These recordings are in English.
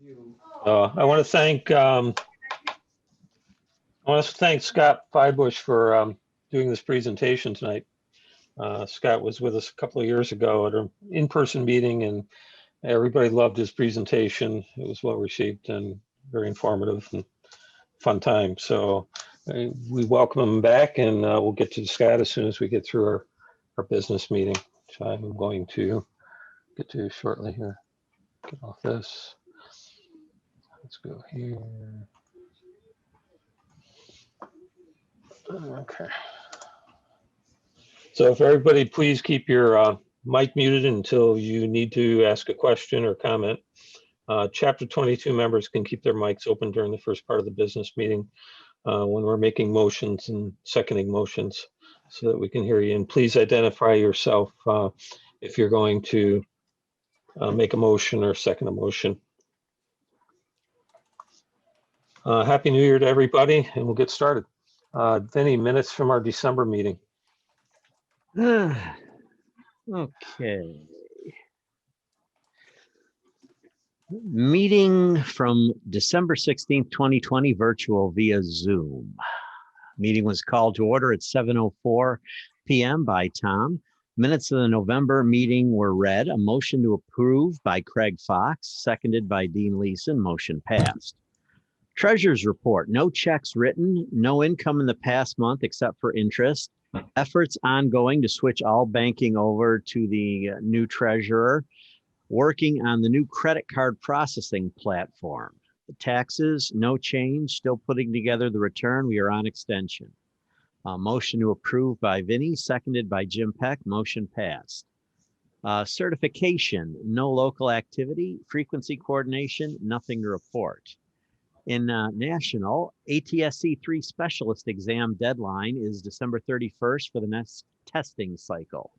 I want to thank Scott Feibush for doing this presentation tonight. Scott was with us a couple of years ago at an in-person meeting, and everybody loved his presentation. It was well received and very informative and fun time. So we welcome him back, and we'll get to Scott as soon as we get through our business meeting, which I'm going to get to shortly here. Get off this. Let's go here. Okay. So if everybody please keep your mic muted until you need to ask a question or comment. Chapter 22 members can keep their mics open during the first part of the business meeting when we're making motions and seconding motions so that we can hear you. And please identify yourself if you're going to make a motion or second a motion. Happy New Year to everybody, and we'll get started. Vinny, minutes from our December meeting. Okay. Meeting from December 16th, 2020, virtual via Zoom. Meeting was called to order at 7:04 p.m. by Tom. Minutes of the November meeting were read. A motion to approve by Craig Fox, seconded by Dean Leeson. Motion passed. Treasurer's report, no checks written, no income in the past month except for interest. Efforts ongoing to switch all banking over to the new treasurer. Working on the new credit card processing platform. The taxes, no change, still putting together the return. We are on extension. Motion to approve by Vinny, seconded by Jim Peck. Motion passed. Certification, no local activity. Frequency coordination, nothing to report. In national, ATSC 3 specialist exam deadline is December 31st for the next testing cycle.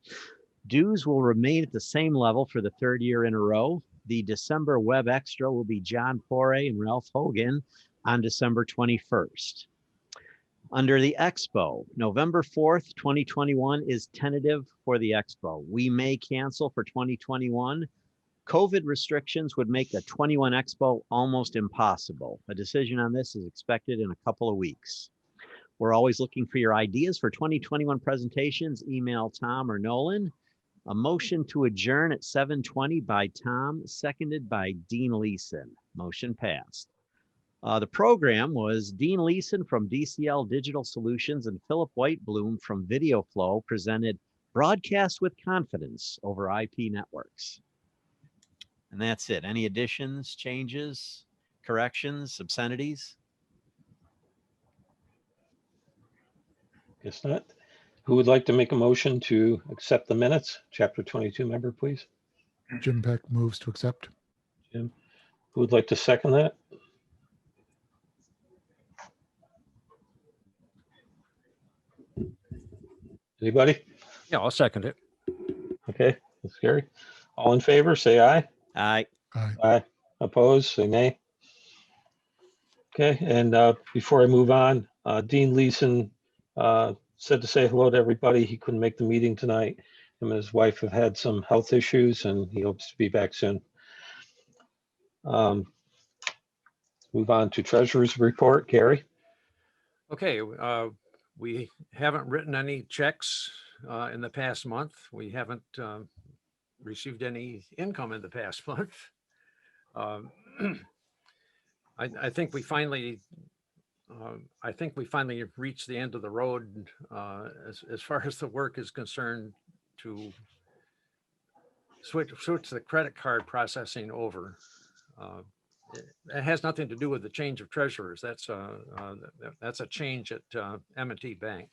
Dues will remain at the same level for the third year in a row. The December Web Extra will be John Foray and Ralph Hogan on December 21st. Under the Expo, November 4th, 2021 is tentative for the Expo. We may cancel for 2021. COVID restrictions would make the 21 Expo almost impossible. A decision on this is expected in a couple of weeks. We're always looking for your ideas for 2021 presentations. Email Tom or Nolan. A motion to adjourn at 7:20 by Tom, seconded by Dean Leeson. Motion passed. The program was Dean Leeson from DCL Digital Solutions and Philip Whitebloom from Video Flow presented Broadcast with Confidence over IP networks. And that's it. Any additions, changes, corrections, obscenities? Guess not. Who would like to make a motion to accept the minutes? Chapter 22 member, please. Jim Peck moves to accept. Jim. Who would like to second that? Anybody? Yeah, I'll second it. Okay, that's Gary. All in favor, say aye. Aye. Aye. Aye. Opposed, say nay. Okay, and before I move on, Dean Leeson said to say hello to everybody. He couldn't make the meeting tonight. Him and his wife have had some health issues, and he hopes to be back soon. Move on to Treasurer's report. Gary? Okay, we haven't written any checks in the past month. We haven't received any income in the past month. I think we finally reached the end of the road as far as the work is concerned to switch the credit card processing over. It has nothing to do with the change of treasurers. That's a change at M&T Bank.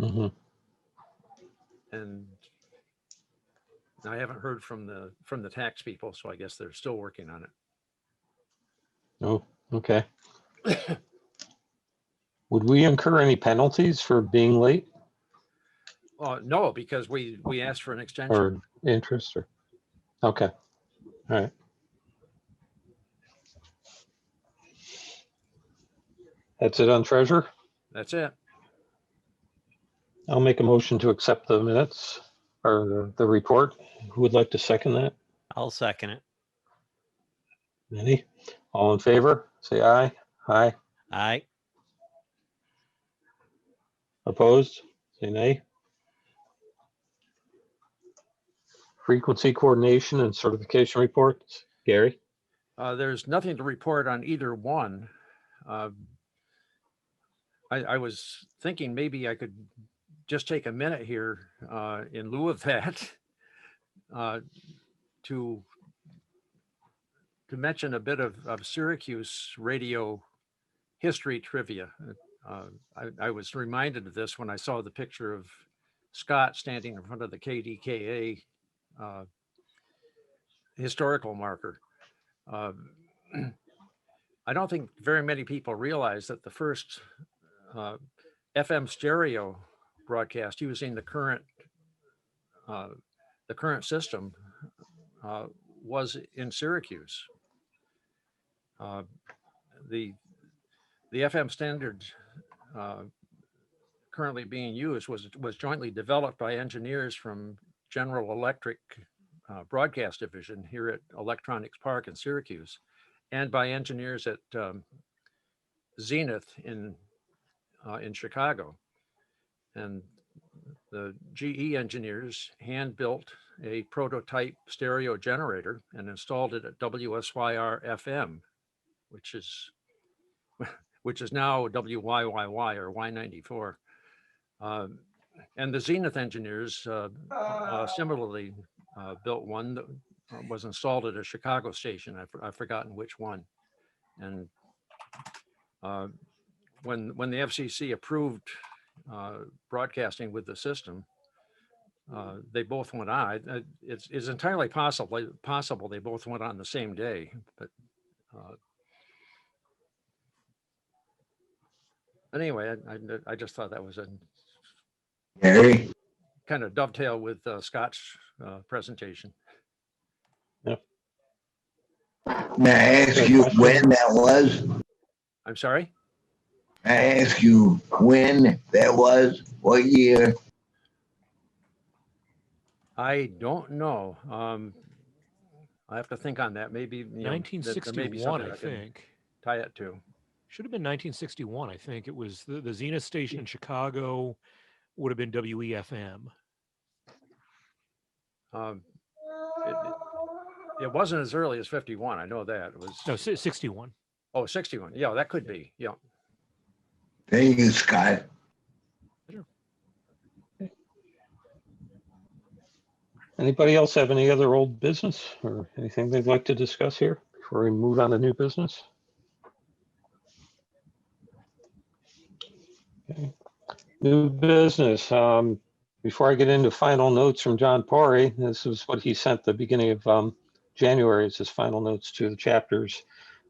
Mm-hmm. And I haven't heard from the tax people, so I guess they're still working on it. Oh, okay. Would we incur any penalties for being late No, because we asked for an extension. or interest or? Okay. All right. That's it on treasurer? That's it. I'll make a motion to accept the minutes or the report. Who would like to second that? I'll second it. Any? All in favor, say aye. Aye. Aye. Opposed, say nay. Frequency coordination and certification reports. Gary? There's nothing to report on either one. I was thinking maybe I could just take a minute here in lieu of that to mention a bit of Syracuse radio history trivia. I was reminded of this when I saw the picture of Scott standing in front of the KDKA historical marker. I don't think very many people realize that the first FM stereo broadcast using the current system was in Syracuse. The FM standard currently being used was jointly developed by engineers from General Electric Broadcast Division here at Electronics Park in Syracuse, and by engineers at Zenith in Chicago. And the GE engineers hand-built a prototype stereo generator and installed it at WSYR FM, which is now WYYY or Y94. And the Zenith engineers similarly built one that was installed at a Chicago station. I've forgotten which one. And when the FCC approved broadcasting with the system, they both went on. It's entirely possible they both went on the same day, but anyway, I just thought that was a Gary, kind of dovetail with Scott's presentation. Yep. may I ask you when that was? I'm sorry? May I ask you when that was? What year? I don't know. I have to think on that. Maybe 1961, I think. Tie it to. Should have been 1961. I think it was the Zenith station in Chicago would have been WEFM. It wasn't as early as 51. I know that. It was. No, 61. Oh, 61. Yeah, that could be. Yeah. Thank you, Scott. Anybody else have any other old business or anything they'd like to discuss here before we move on to new business? Okay. New business. Before I get into final notes from John Pori, this is what he sent the beginning of January. It's his final notes to the chapters.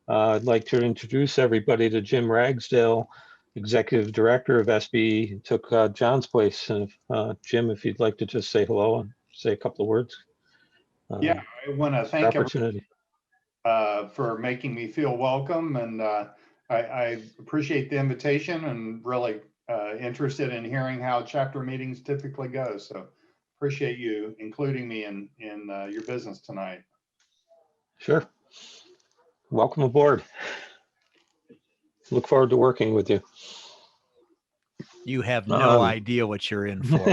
I'd like to introduce everybody to Jim Ragsdale, Executive Director of SBE. He took John's place. And Jim, if you'd like to just say hello and say a couple of words. Yeah, I want to thank opportunity for making me feel welcome, and I appreciate the invitation and really interested in hearing how chapter meetings typically go. So appreciate you including me in your business tonight. Sure. Welcome aboard. Look forward to working with you. You have no idea what you're in for.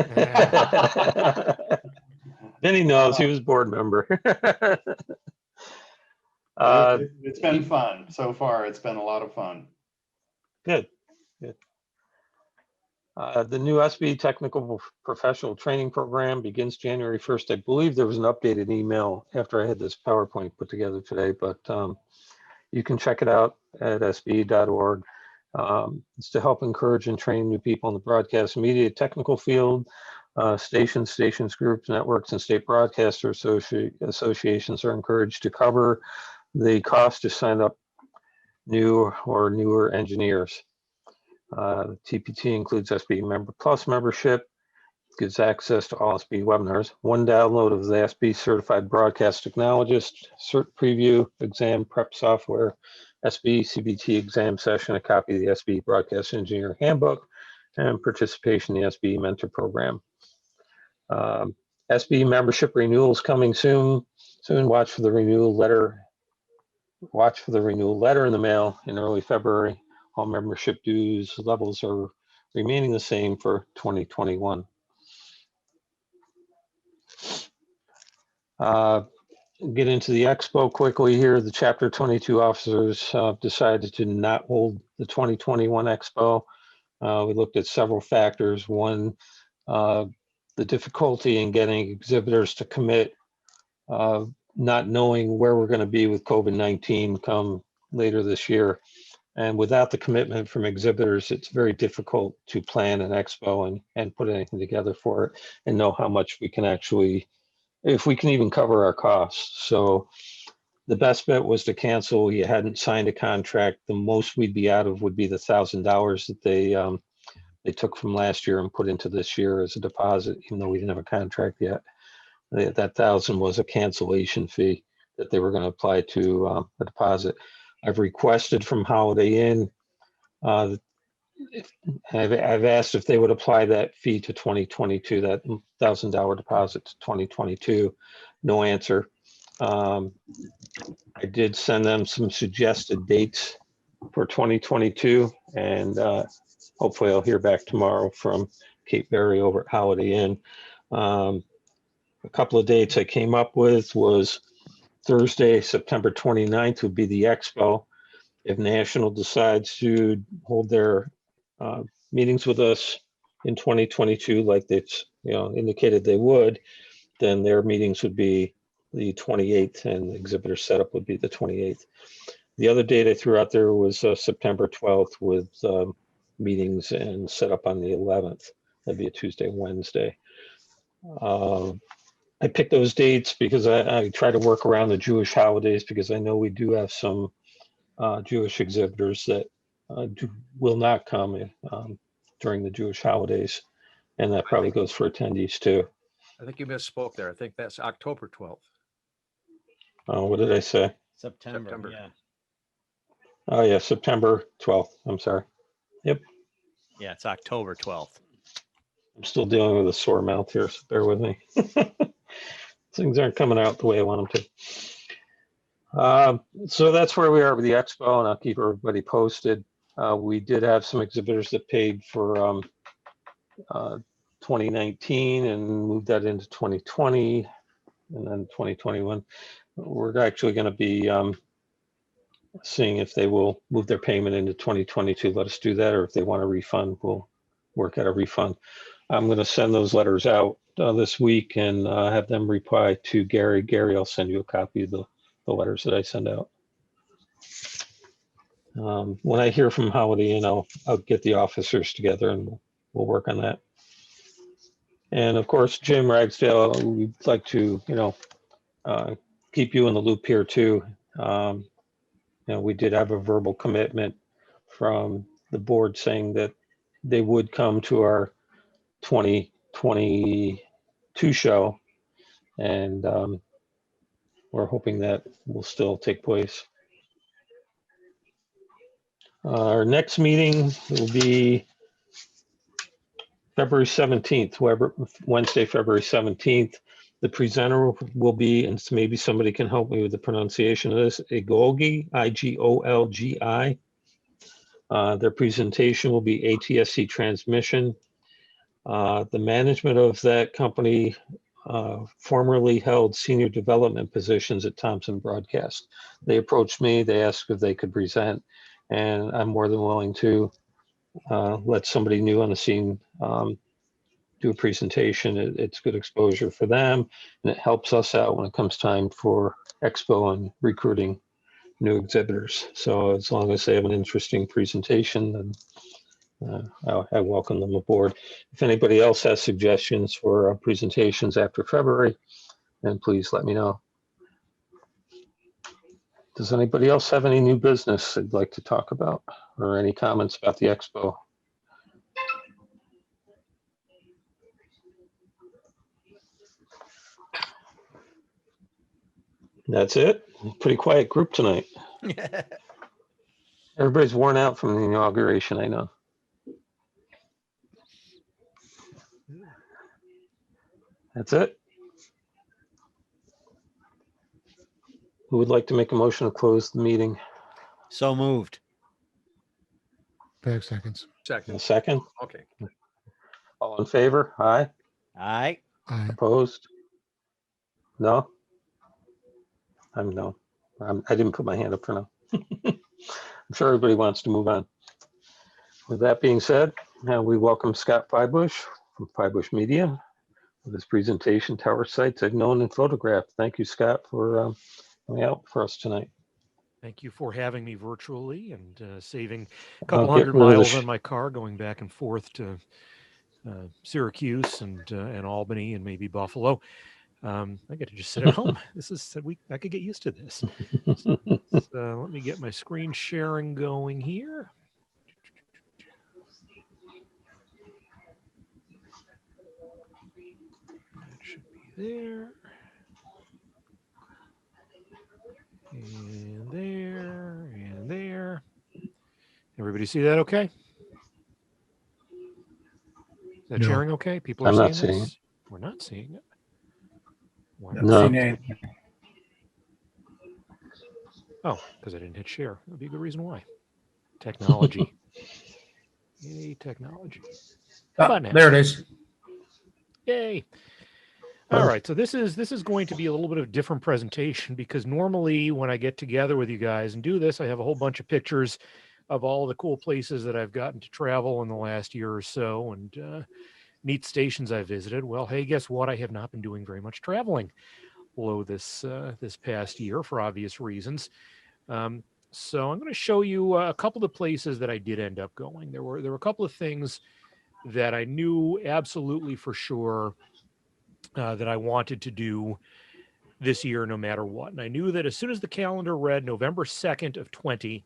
Then he knows he was board member. It's been fun so far. It's been a lot of fun. Good. Good. The new SBE Technical Professional Training Program begins January 1st. I believe there was an updated email after I had this PowerPoint put together today, but you can check it out at sbe.org. It's to help encourage and train new people in the broadcast media technical field. Stations, groups, networks, and state broadcaster associations are encouraged to cover the cost to sign up new or newer engineers. TPT includes SBE Member Plus membership, gives access to all SBE webinars, one download of the SBE Certified Broadcast Technologist, Cert Preview, exam prep software, SBE CBT exam session, a copy of the SBE Broadcast Engineer Handbook, and participation in the SBE Mentor Program. SBE membership renewals coming soon. Watch for the renewal letter watch for the renewal letter in the mail in early February. All membership dues levels are remaining the same for 2021. Get into the expo quickly here. The Chapter 22 officers decided to not hold the 2021 expo. We looked at several factors. One, the difficulty in getting exhibitors to commit, not knowing where we're going to be with COVID-19 come later this year. And without the commitment from exhibitors, it's very difficult to plan an expo and put anything together for it and know how much we can actually, if we can even cover our costs. So the best bet was to cancel. You hadn't signed a contract. The most we'd be out of would be the $1,000 that they took from last year and put into this year as a deposit, even though we didn't have a contract yet. That 1,000 was a cancellation fee that they were going to apply to the deposit. I've requested from Holiday Inn. I've asked if they would apply that fee to 2022, that $1,000 deposit to 2022. No answer. I did send them some suggested dates for 2022, and hopefully I'll hear back tomorrow from Kate Berry over at Holiday Inn. A couple of dates I came up with was Thursday, September 29th would be the expo. If National decides to hold their meetings with us in 2022, like they've indicated they would, then their meetings would be the 28th and the exhibitor setup would be the 28th. The other date I threw out there was September 12th with meetings and setup on the 11th. That'd be a Tuesday, Wednesday. I picked those dates because I try to work around the Jewish holidays, because I know we do have some Jewish exhibitors that will not come during the Jewish holidays, and that probably goes for attendees too. I think you misspoke there. I think that's October 12th. What did I say? September. Yeah. Oh yeah, September 12th. I'm sorry. Yep. Yeah, it's October 12th. I'm still dealing with a sore mouth here, so bear with me. Things aren't coming out the way I want them to. So that's where we are with the expo, and I'll keep everybody posted. We did have some exhibitors that paid for 2019 and moved that into 2020 and then 2021. We're actually going to be seeing if they will move their payment into 2022. Let us do that, or if they want a refund, we'll work out a refund. I'm going to send those letters out this week and have them reply to Gary. Gary, I'll send you a copy of the letters that I send out. When I hear from Holiday Inn, I'll get the officers together and we'll work on that. And of course, Jim Ragsdale, we'd like to, keep you in the loop here too. We did have a verbal commitment from the board saying that they would come to our 2022 show, and we're hoping that will still take place. Our next meeting will be February 17th, Wednesday, February 17th. The presenter will be, and maybe somebody can help me with the pronunciation of this, Igolgi, I-G-O-L-G-I. Their presentation will be ATSC transmission. The management of that company formerly held senior development positions at Thompson Broadcast. They approached me, they asked if they could present, and I'm more than willing to let somebody new on the scene do a presentation. It's good exposure for them, and it helps us out when it comes time for expo and recruiting new exhibitors. So as long as they have an interesting presentation, then I welcome them aboard. If anybody else has suggestions for presentations after February, then please let me know. Does anybody else have any new business they'd like to talk about, or any comments about the expo? That's it. Pretty quiet group tonight. Everybody's worn out from the inauguration, I know. That's it. Who would like to make a motion to close the meeting? So moved. Peg seconds. In a Second. second? Okay. All in favor? Aye. Aye. Aye. Opposed? No? No. I didn't put my hand up for now. I'm sure everybody wants to move on. With that being said, now we welcome Scott Feibush from Feibush Media with his presentation, Tower Sites I've Known and Photographed. Thank you, Scott, for coming out for us tonight. Thank you for having me virtually and saving a I'll couple get hundred rid of the miles on my car going back and forth to Syracuse and Albany and maybe Buffalo. I get to just sit at home. I could get used to this. So let me get my screen sharing going here. That should be there. And there, and there. Everybody see that okay? Is that No. sharing okay? People are I'm seeing not seeing this? We're not seeing it. Why No. not? Seeing anything. Oh, because I didn't hit share. That'd be a good reason why. Technology. Yay, technology. How about now? There it is. Yay. All right, so this is going to be a little bit of a different presentation because normally when I get together with you guys and do this, I have a whole bunch of pictures of all the cool places that I've gotten to travel in the last year or so and neat stations I visited. Well, hey, guess what? I have not been doing very much traveling below this past year for obvious reasons. So I'm going to show you a couple of places that I did end up going. There were a couple of things that I knew absolutely for sure that I wanted to do this year no matter what. And I knew that as soon as the calendar read November 2nd of 20,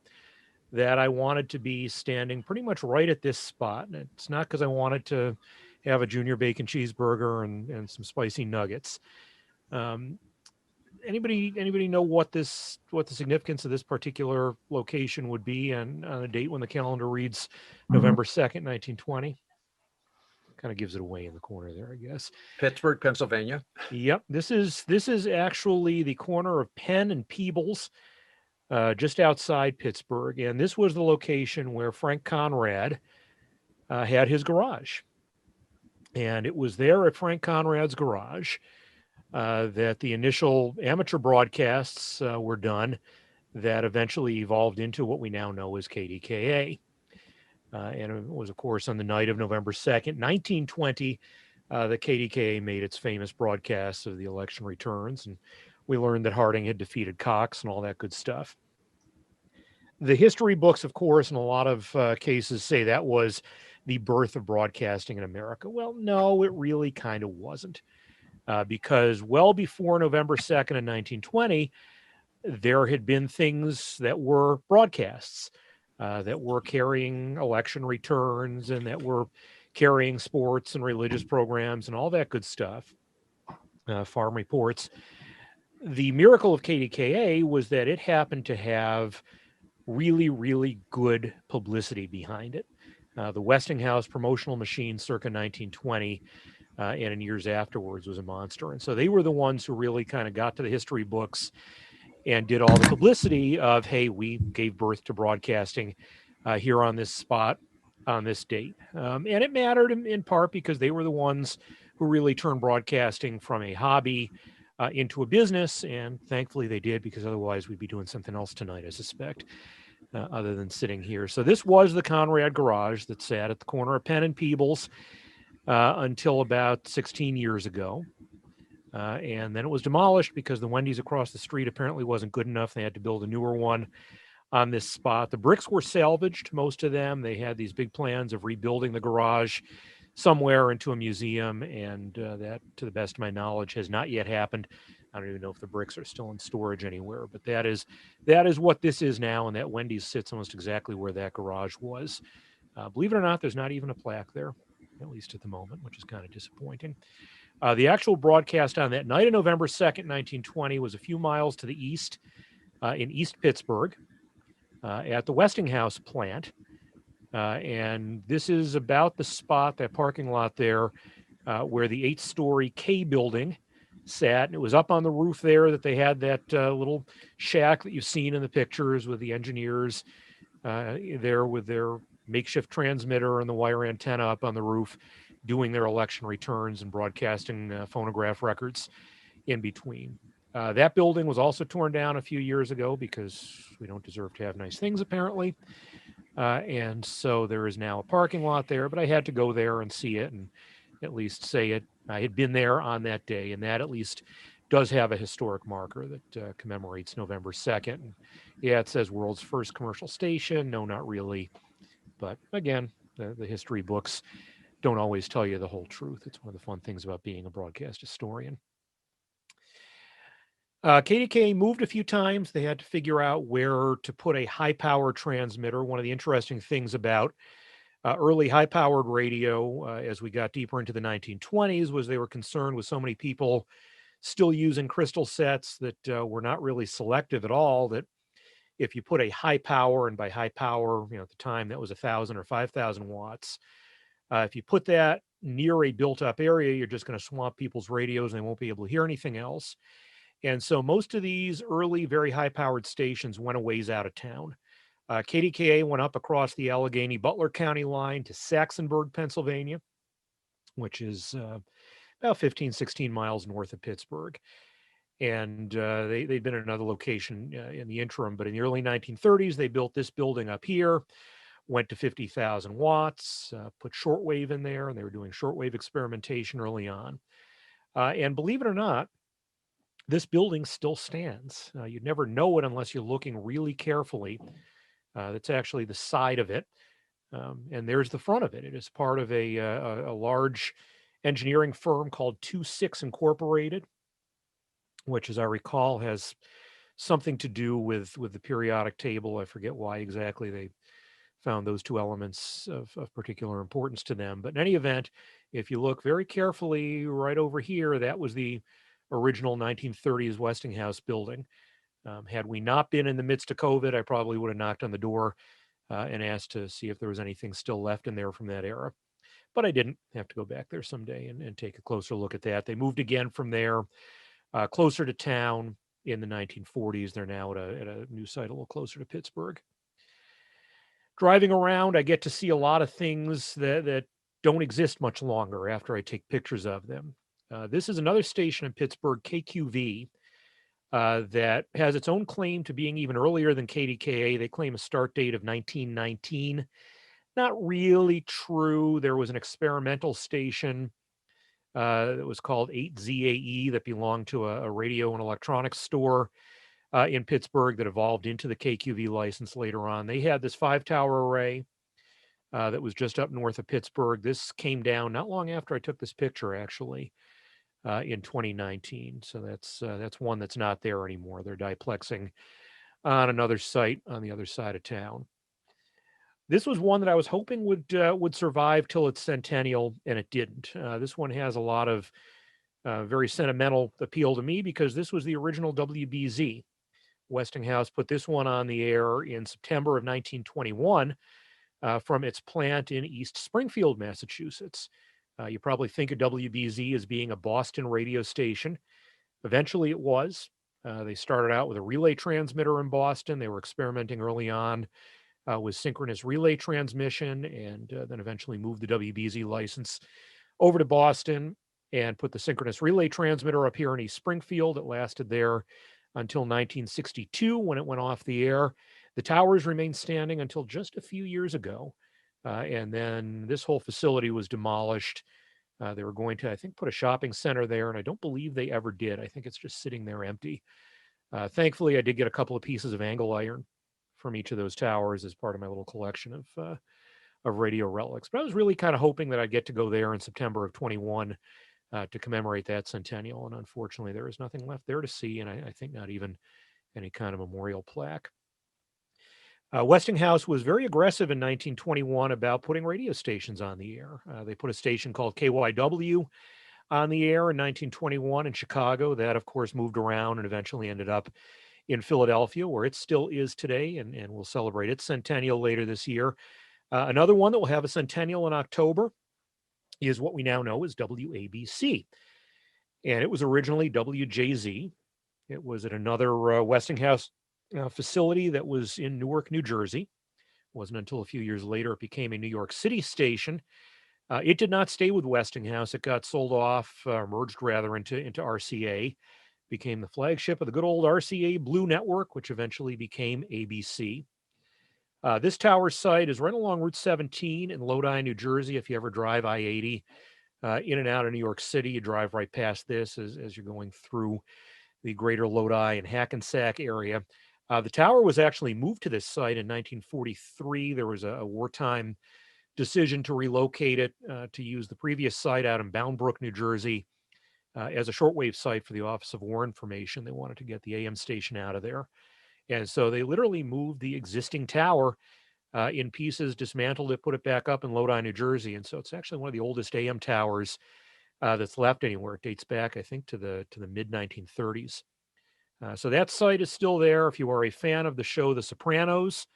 that I wanted to be standing pretty much right at this spot. And it's not because I wanted to have a junior bacon cheeseburger and some spicy nuggets. Anybody know what the significance of this particular location would be on a date when the calendar reads November 2nd, 1920? Kind of gives it away in the corner there, I guess. Pittsburgh, Pennsylvania. Yep, this is actually the corner of Penn and Peebles, just outside Pittsburgh, and this was the location where Frank Conrad had his garage. And it was there at Frank Conrad's garage that the initial amateur broadcasts were done that eventually evolved into what we now know as KDKA. And it was, of course, on the night of November 2nd, 1920, that KDKA made its famous broadcasts of the election returns. And we learned that Harding had defeated Cox and all that good stuff. The history books, of course, in a lot of cases say that was the birth of broadcasting in America. Well, no, it really kind of wasn't. Because well before November 2nd of 1920, there had been things that were broadcasts. That were carrying election returns and that were carrying sports and religious programs and all that good stuff, farm reports. The miracle of KDKA was that it happened to have really, really good publicity behind it. The Westinghouse promotional machine circa 1920 and in years afterwards was a monster. And so they were the ones who really kind of got to the history books and did all the publicity of, hey, we gave birth to broadcasting here on this spot on this date. And it mattered in part because they were the ones who really turned broadcasting from a hobby into a business. And thankfully they did, because otherwise we'd be doing something else tonight, I suspect, other than sitting here. So this was the Conrad garage that sat at the corner of Penn and Peebles until about 16 years ago. And then it was demolished because the Wendy's across the street apparently wasn't good enough. They had to build a newer one on this spot. The bricks were salvaged, most of them. They had these big plans of rebuilding the garage somewhere into a museum, and that, to the best of my knowledge, has not yet happened. I don't even know if the bricks are still in storage anywhere, but that is what this is now, and that Wendy's sits almost exactly where that garage was. Believe it or not, there's not even a plaque there, at least at the moment, which is kind of disappointing. The actual broadcast on that night of November 2nd, 1920 was a few miles to the east in East Pittsburgh at the Westinghouse plant. And this is about the spot, that parking lot there, where the 8-story K building sat. And it was up on the roof there that they had that little shack that you've seen in the pictures with the engineers there with their makeshift transmitter and the wire antenna up on the roof, doing their election returns and broadcasting phonograph records in between. That building was also torn down a few years ago because we don't deserve to have nice things, apparently. And so there is now a parking lot there, but I had to go there and see it and at least say it. I had been there on that day, and that at least does have a historic marker that commemorates November 2nd. And yeah, it says world's first commercial station. No, not really. But again, the history books don't always tell you the whole truth. It's one of the fun things about being a broadcast historian. KDKA moved a few times. They had to figure out where to put a high power transmitter. One of the interesting things about early high powered radio as we got deeper into the 1920s was they were concerned with so many people still using crystal sets that were not really selective at all, that if you put a high power, and by high power, at the time that was 1,000 or 5,000 watts, if you put that near a built up area, you're just going to swamp people's radios and they won't be able to hear anything else. And so most of these early, very high-powered stations went a ways out of town. KDKA went up across the Allegheny-Butler County line to Saxonburg, Pennsylvania, which is about 15, 16 miles north of Pittsburgh. And they'd been at another location in the interim, but in the early 1930s, they built this building up here, went to 50,000 watts, put shortwave in there, and they were doing shortwave experimentation early on. And believe it or not, this building still stands. You'd never know it unless you're looking really carefully. That's actually the side of it. And there's the front of it. It is part of a large engineering firm called 26 Incorporated, which, as I recall, has something to do with the periodic table. I forget why exactly they found those two elements of particular importance to them. But in any event, if you look very carefully right over here, that was the original 1930s Westinghouse building. Had we not been in the midst of COVID, I probably would have knocked on the door and asked to see if there was anything still left in there from that era. But I didn't. Have to go back there someday and take a closer look at that. They moved again from there closer to town in the 1940s. They're now at a new site a little closer to Pittsburgh. Driving around, I get to see a lot of things that don't exist much longer after I take pictures of them. This is another station in Pittsburgh, KQV, that has its own claim to being even earlier than KDKA. They claim a start date of 1919. Not really true. There was an experimental station that was called 8ZAE that belonged to a radio and electronics store in Pittsburgh that evolved into the KQV license later on. They had this 5-tower array that was just up north of Pittsburgh. This came down not long after I took this picture, actually. In 2019. So that's one that's not there anymore. They're diplexing on another site on the other side of town. This was one that I was hoping would survive till its centennial, and it didn't. This one has a lot of very sentimental appeal to me because this was the original WBZ. Westinghouse put this one on the air in September of 1921 from its plant in East Springfield, Massachusetts. You probably think of WBZ as being a Boston radio station. Eventually it was. They started out with a relay transmitter in Boston. They were experimenting early on with synchronous relay transmission, and then eventually moved the WBZ license over to Boston and put the synchronous relay transmitter up here in East Springfield. It lasted there until 1962 when it went off the air. The towers remained standing until just a few years ago. And then this whole facility was demolished. They were going to, I think, put a shopping center there, and I don't believe they ever did. I think it's just sitting there empty. Thankfully, I did get a couple of pieces of angle iron from each of those towers as part of my little collection of radio relics. But I was really kind of hoping that I'd get to go there in September of 21 to commemorate that centennial. And unfortunately, there is nothing left there to see, and I think not even any kind of memorial plaque. Westinghouse was very aggressive in 1921 about putting radio stations on the air. They put a station called KYW on the air in 1921 in Chicago. That, of course, moved around and eventually ended up in Philadelphia, where it still is today, and we'll celebrate its centennial later this year. Another one that will have a centennial in October is what we now know as WABC. and it was originally WJZ. It was at another Westinghouse facility that was in Newark, New Jersey. It wasn't until a few years later it became a New York City station. It did not stay with Westinghouse. It got sold off, merged rather into RCA, became the flagship of the good old RCA Blue Network, which eventually became ABC. This tower site is right along Route 17 in Lodi, New Jersey. If you ever drive I-80 in and out of New York City, you drive right past this as you're going through the greater Lodi and Hackensack area. The tower was actually moved to this site in 1943. There was a wartime decision to relocate it to use the previous site out in Bound Brook, New Jersey, as a shortwave site for the Office of War Information. They wanted to get the AM station out of there. And so they literally moved the existing tower in pieces, dismantled it, put it back up in Lodi, New Jersey. And so it's actually one of the oldest AM towers that's left anywhere. It dates back, I think, to the mid 1930s. So that site is still there. If you are a fan of the show The Sopranos,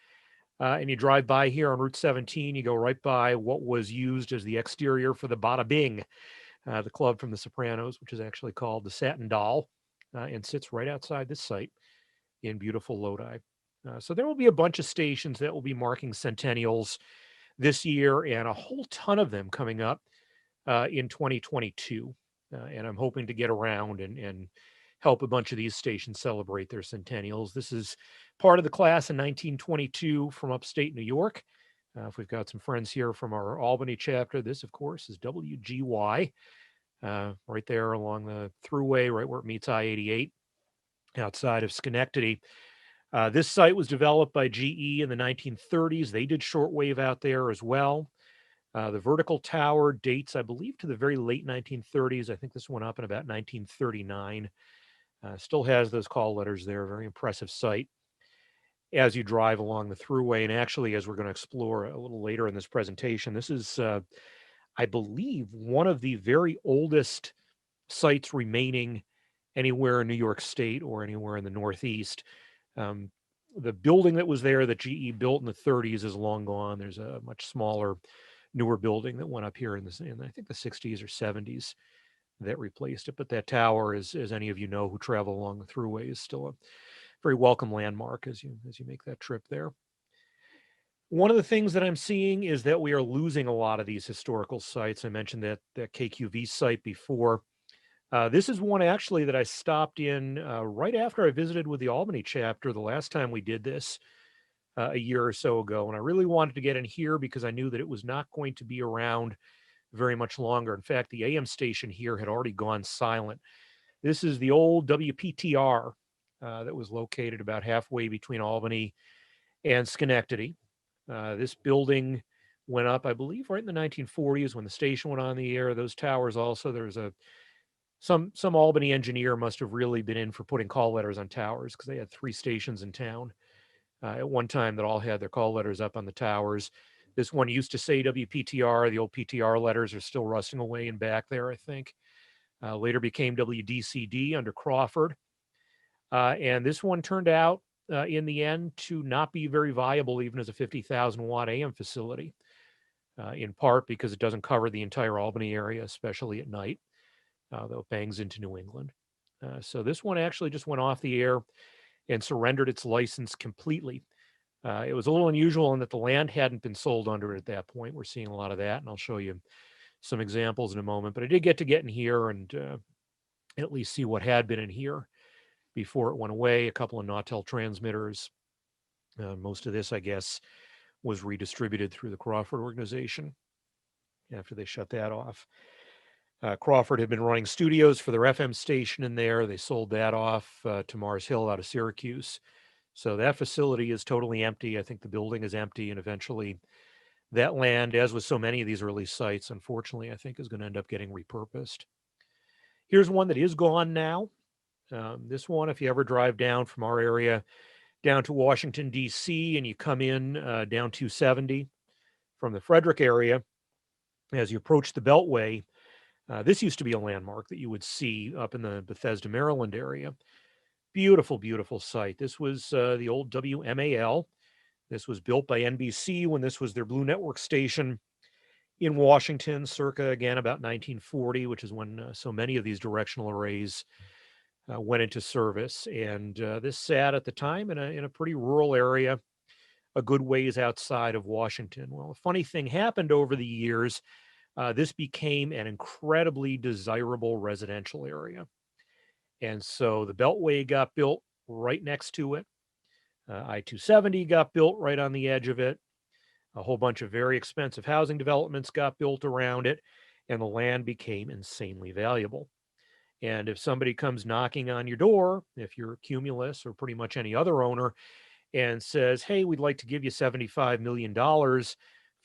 and you drive by here on Route 17, you go right by what was used as the exterior for the Bada Bing, the club from The Sopranos, which is actually called the Satin Doll, and sits right outside this site in beautiful Lodi. So there will be a bunch of stations that will be marking centennials this year, and a whole ton of them coming up in 2022. And I'm hoping to get around and help a bunch of these stations celebrate their centennials. This is part of the class in 1922 from upstate New York. If we've got some friends here from our Albany chapter, this, of course, is WGY, right there along the thruway, right where it meets I-88, outside of Schenectady. This site was developed by GE in the 1930s. They did shortwave out there as well. The vertical tower dates, I believe, to the very late 1930s. I think this went up in about 1939. Still has those call letters there. Very impressive site as you drive along the thruway. And actually, as we're going to explore a little later in this presentation, this is, I believe, one of the very oldest sites remaining anywhere in New York State or anywhere in the Northeast. The building that was there that GE built in the 30s is long gone. There's a much smaller, newer building that went up here in I think the 60s or 70s that replaced it. But that tower, as any of you know who travel along the thruway, is still a very welcome landmark as you make that trip there. One of the things that I'm seeing is that we are losing a lot of these historical sites. I mentioned that KQV site before. This is one actually that I stopped in right after I visited with the Albany chapter the last time we did this a year or so ago. And I really wanted to get in here because I knew that it was not going to be around very much longer. In fact, the AM station here had already gone silent. This is the old WPTR that was located about halfway between Albany and Schenectady. This building went up, I believe, right in the 1940s when the station went on the air. Those towers also, there's some Albany engineer must have really been in for putting call letters on towers because they had 3 stations in town at one time that all had their call letters up on the towers. This one used to say WPTR. The old PTR letters are still rusting away in back there, I think. Later became WDCD under Crawford. And this one turned out in the end to not be very viable even as a 50,000 watt AM facility, in part because it doesn't cover the entire Albany area, especially at night, though it bangs into New England. So this one actually just went off the air and surrendered its license completely. It was a little unusual in that the land hadn't been sold under it at that point. We're seeing a lot of that, and I'll show you some examples in a moment. But I did get in here and at least see what had been in here before it went away. A couple of Nautel transmitters. Most of this, I guess, was redistributed through the Crawford organization after they shut that off. Crawford had been running studios for their FM station in there. They sold that off to Mars Hill out of Syracuse. So that facility is totally empty. I think the building is empty, and eventually that land, as with so many of these early sites, unfortunately, I think is going to end up getting repurposed. Here's one that is gone now. This one, if you ever drive down from our area down to Washington, D.C., and you come in down 270 from the Frederick area, as you approach the Beltway, this used to be a landmark that you would see up in the Bethesda, Maryland area. Beautiful, beautiful site. This was the old WMAL. This was built by NBC when this was their Blue Network station in Washington, circa, again, about 1940, which is when so many of these directional arrays went into service. And this sat at the time in a pretty rural area, a good ways outside of Washington. Well, a funny thing happened over the years. This became an incredibly desirable residential area. And so the Beltway got built right next to it. I-270 got built right on the edge of it. A whole bunch of very expensive housing developments got built around it, and the land became insanely valuable. And if somebody comes knocking on your door, if you're Cumulus or pretty much any other owner, and says, hey, we'd like to give you $75 million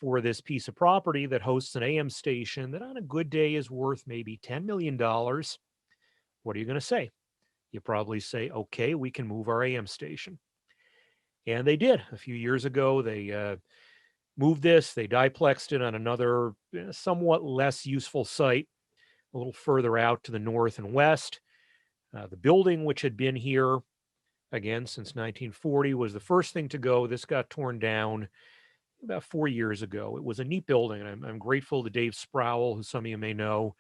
for this piece of property that hosts an AM station that on a good day is worth maybe $10 million, what are you going to say? You probably say, okay, we can move our AM station. And they did. A few years ago, they moved this, they diplexed it on another somewhat less useful site, a little further out to the north and west. The building, which had been here, again, since 1940, was the first thing to go. This got torn down about 4 years ago. It was a neat building, and I'm grateful to Dave Sproul, who some of you may know,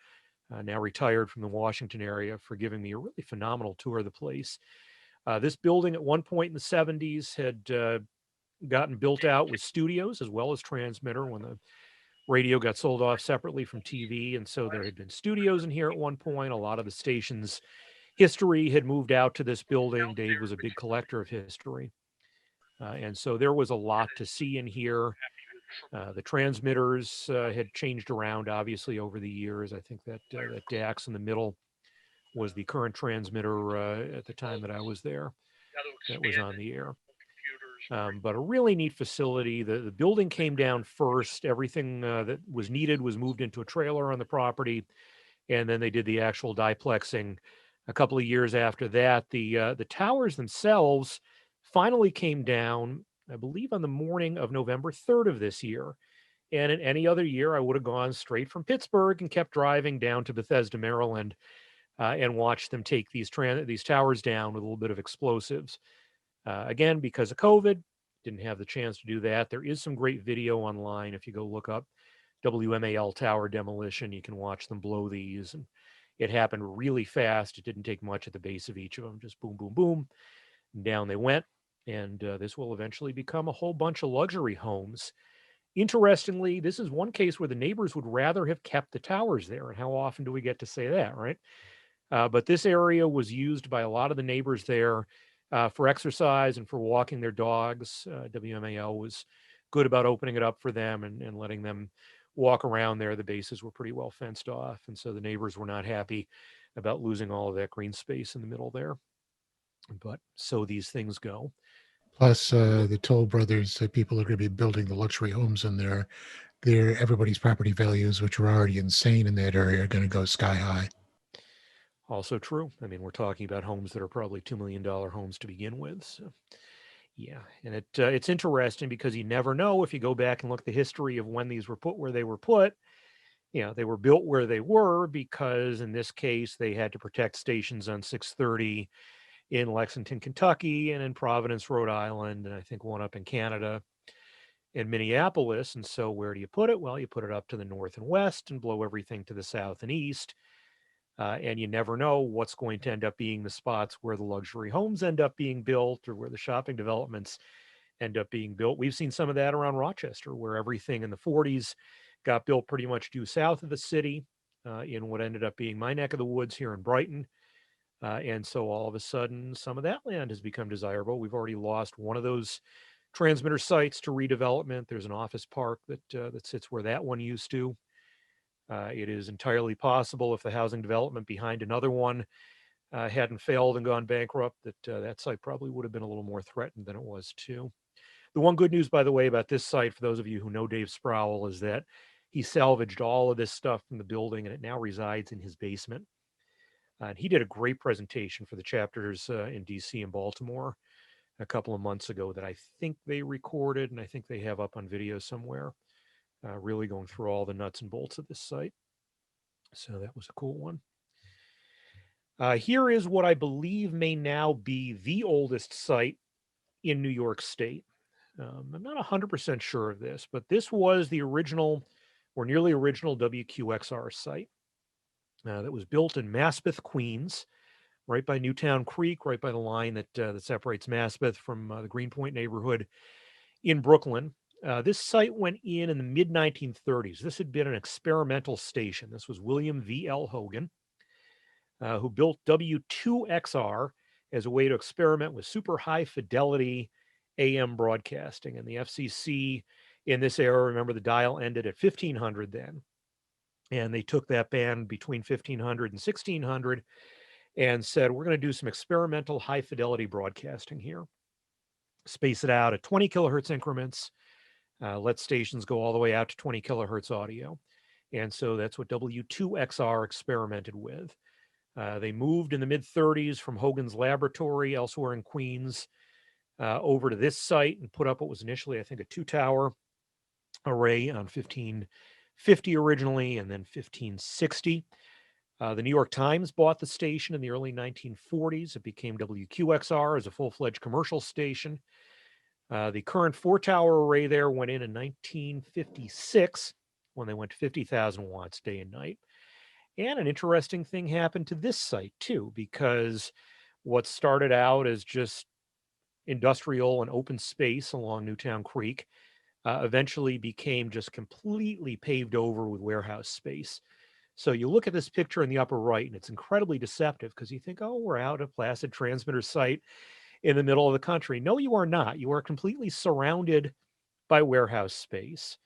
now retired from the Washington area, for giving me a really phenomenal tour of the place. This building at one point in the 70s had gotten built out with studios as well as transmitter when the radio got sold off separately from TV. And so there had been studios in here at one point. A lot of the station's history had moved out to this building. Dave was a big collector of history. And so there was a lot to see in here. The transmitters had changed around, obviously, over the years. I think that that DAX in the middle was the current transmitter at the time that I was there that was on the air. But a really neat facility. The building came down first. Everything that was needed was moved into a trailer on the property. And then they did the actual diplexing a couple of years after that. The towers themselves finally came down, I believe, on the morning of November 3rd of this year. And in any other year, I would have gone straight from Pittsburgh and kept driving down to Bethesda, Maryland, and watched them take these towers down with a little bit of explosives. Again, because of COVID, didn't have the chance to do that. There is some great video online. If you go look up WMAL tower demolition, you can watch them blow these. And it happened really fast. It didn't take much at the base of each of them. Just boom, boom, boom. And down they went. And this will eventually become a whole bunch of luxury homes. Interestingly, this is one case where the neighbors would rather have kept the towers there. And how often do we get to say that, right? But this area was used by a lot of the neighbors there for exercise and for walking their dogs. WMAL was good about opening it up for them and letting them walk around there. The bases were pretty well fenced off. And so the neighbors were not happy about losing all of that green space in the middle there. But so these things go. Plus, the Toll Brothers, people are going to be building the luxury homes in there. Everybody's property values, which are already insane in that area, are going to go sky high. Also true. I mean, we're talking about homes that are probably $2 million homes to begin with. So, yeah, and it's interesting because you never know if you go back and look at the history of when these were put where they were put. You know, they were built where they were because in this case, they had to protect stations on 630 in Lexington, Kentucky, and in Providence, Rhode Island, and I think one up in Canada and Minneapolis. And so where do you put it? Well, you put it up to the north and west and blow everything to the south and east. And you never know what's going to end up being the spots where the luxury homes end up being built or where the shopping developments end up being built. We've seen some of that around Rochester, where everything in the 40s got built pretty much due south of the city in what ended up being my neck of the woods here in Brighton. And so all of a sudden, some of that land has become desirable. We've already lost one of those transmitter sites to redevelopment. There's an office park that sits where that one used to. It is entirely possible if the housing development behind another one hadn't failed and gone bankrupt, that site probably would have been a little more threatened than it was too. The one good news, by the way, about this site, for those of you who know Dave Sproul, is that he salvaged all of this stuff from the building and it now resides in his basement. And he did a great presentation for the chapters in DC and Baltimore a couple of months ago that I think they recorded and I think they have up on video somewhere. Really going through all the nuts and bolts of this site. So that was a cool one. Here is what I believe may now be the oldest site in New York State. I'm not 100% sure of this, but this was the original or nearly original WQXR site that was built in Maspeth, Queens, right by Newtown Creek, right by the line that separates Maspeth from the Greenpoint neighborhood in Brooklyn. This site went in the mid 1930s. This had been an experimental station. This was William V.L. Hogan, who built W2XR as a way to experiment with super high fidelity AM broadcasting. And the FCC in this era, remember the dial ended at 1500 then. And they took that band between 1500 and 1600 and said, we're going to do some experimental high fidelity broadcasting here. Space it out at 20 kilohertz increments. Let stations go all the way out to 20 kilohertz audio. And so that's what W2XR experimented with. They moved in the mid 30s from Hogan's laboratory elsewhere in Queens over to this site and put up what was initially, I think, a 2-tower array on 1550 originally and then 1560. The New York Times bought the station in the early 1940s. It became WQXR as a full-fledged commercial station. The current 4-tower array there went in 1956 when they went to 50,000 watts day and night. And an interesting thing happened to this site too, because what started out as just industrial and open space along Newtown Creek eventually became just completely paved over with warehouse space. So you look at this picture in the upper right, and it's incredibly deceptive because you think, oh, we're out at a placid transmitter site in the middle of the country. No, you are not. You are completely surrounded by warehouse space.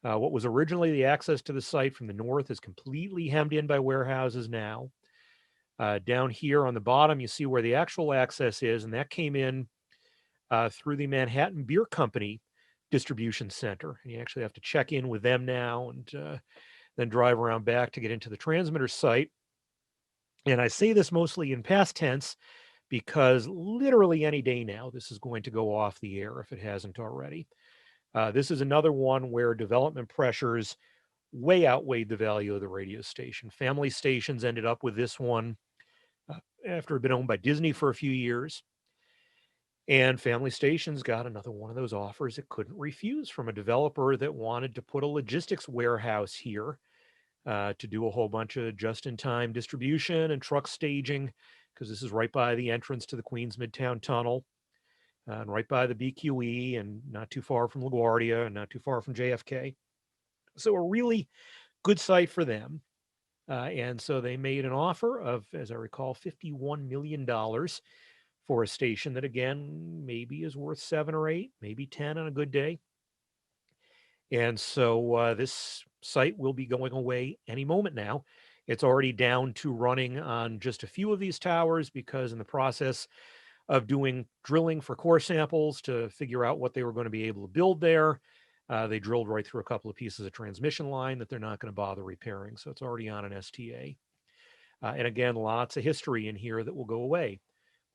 What was originally the access to the site from the north is completely hemmed in by warehouses now. Down here on the bottom, you see where the actual access is, and that came in through the Manhattan Beer Company distribution center. And you actually have to check in with them now and then drive around back to get into the transmitter site. And I say this mostly in past tense because literally any day now, this is going to go off the air if it hasn't already. This is another one where development pressures way outweighed the value of the radio station. Family stations ended up with this one after it had been owned by Disney for a few years. And family stations got another one of those offers it couldn't refuse from a developer that wanted to put a logistics warehouse here to do a whole bunch of just-in-time distribution and truck staging, because this is right by the entrance to the Queens Midtown Tunnel and right by the BQE and not too far from LaGuardia and not too far from JFK. So a really good site for them. And so they made an offer of, as I recall, $51 million for a station that, again, maybe is worth 7 or 8, maybe 10 on a good day. And so this site will be going away any moment now. It's already down to running on just a few of these towers because in the process of doing drilling for core samples to figure out what they were going to be able to build there, they drilled right through a couple of pieces of transmission line that they're not going to bother repairing. So it's already on an STA. And again, lots of history in here that will go away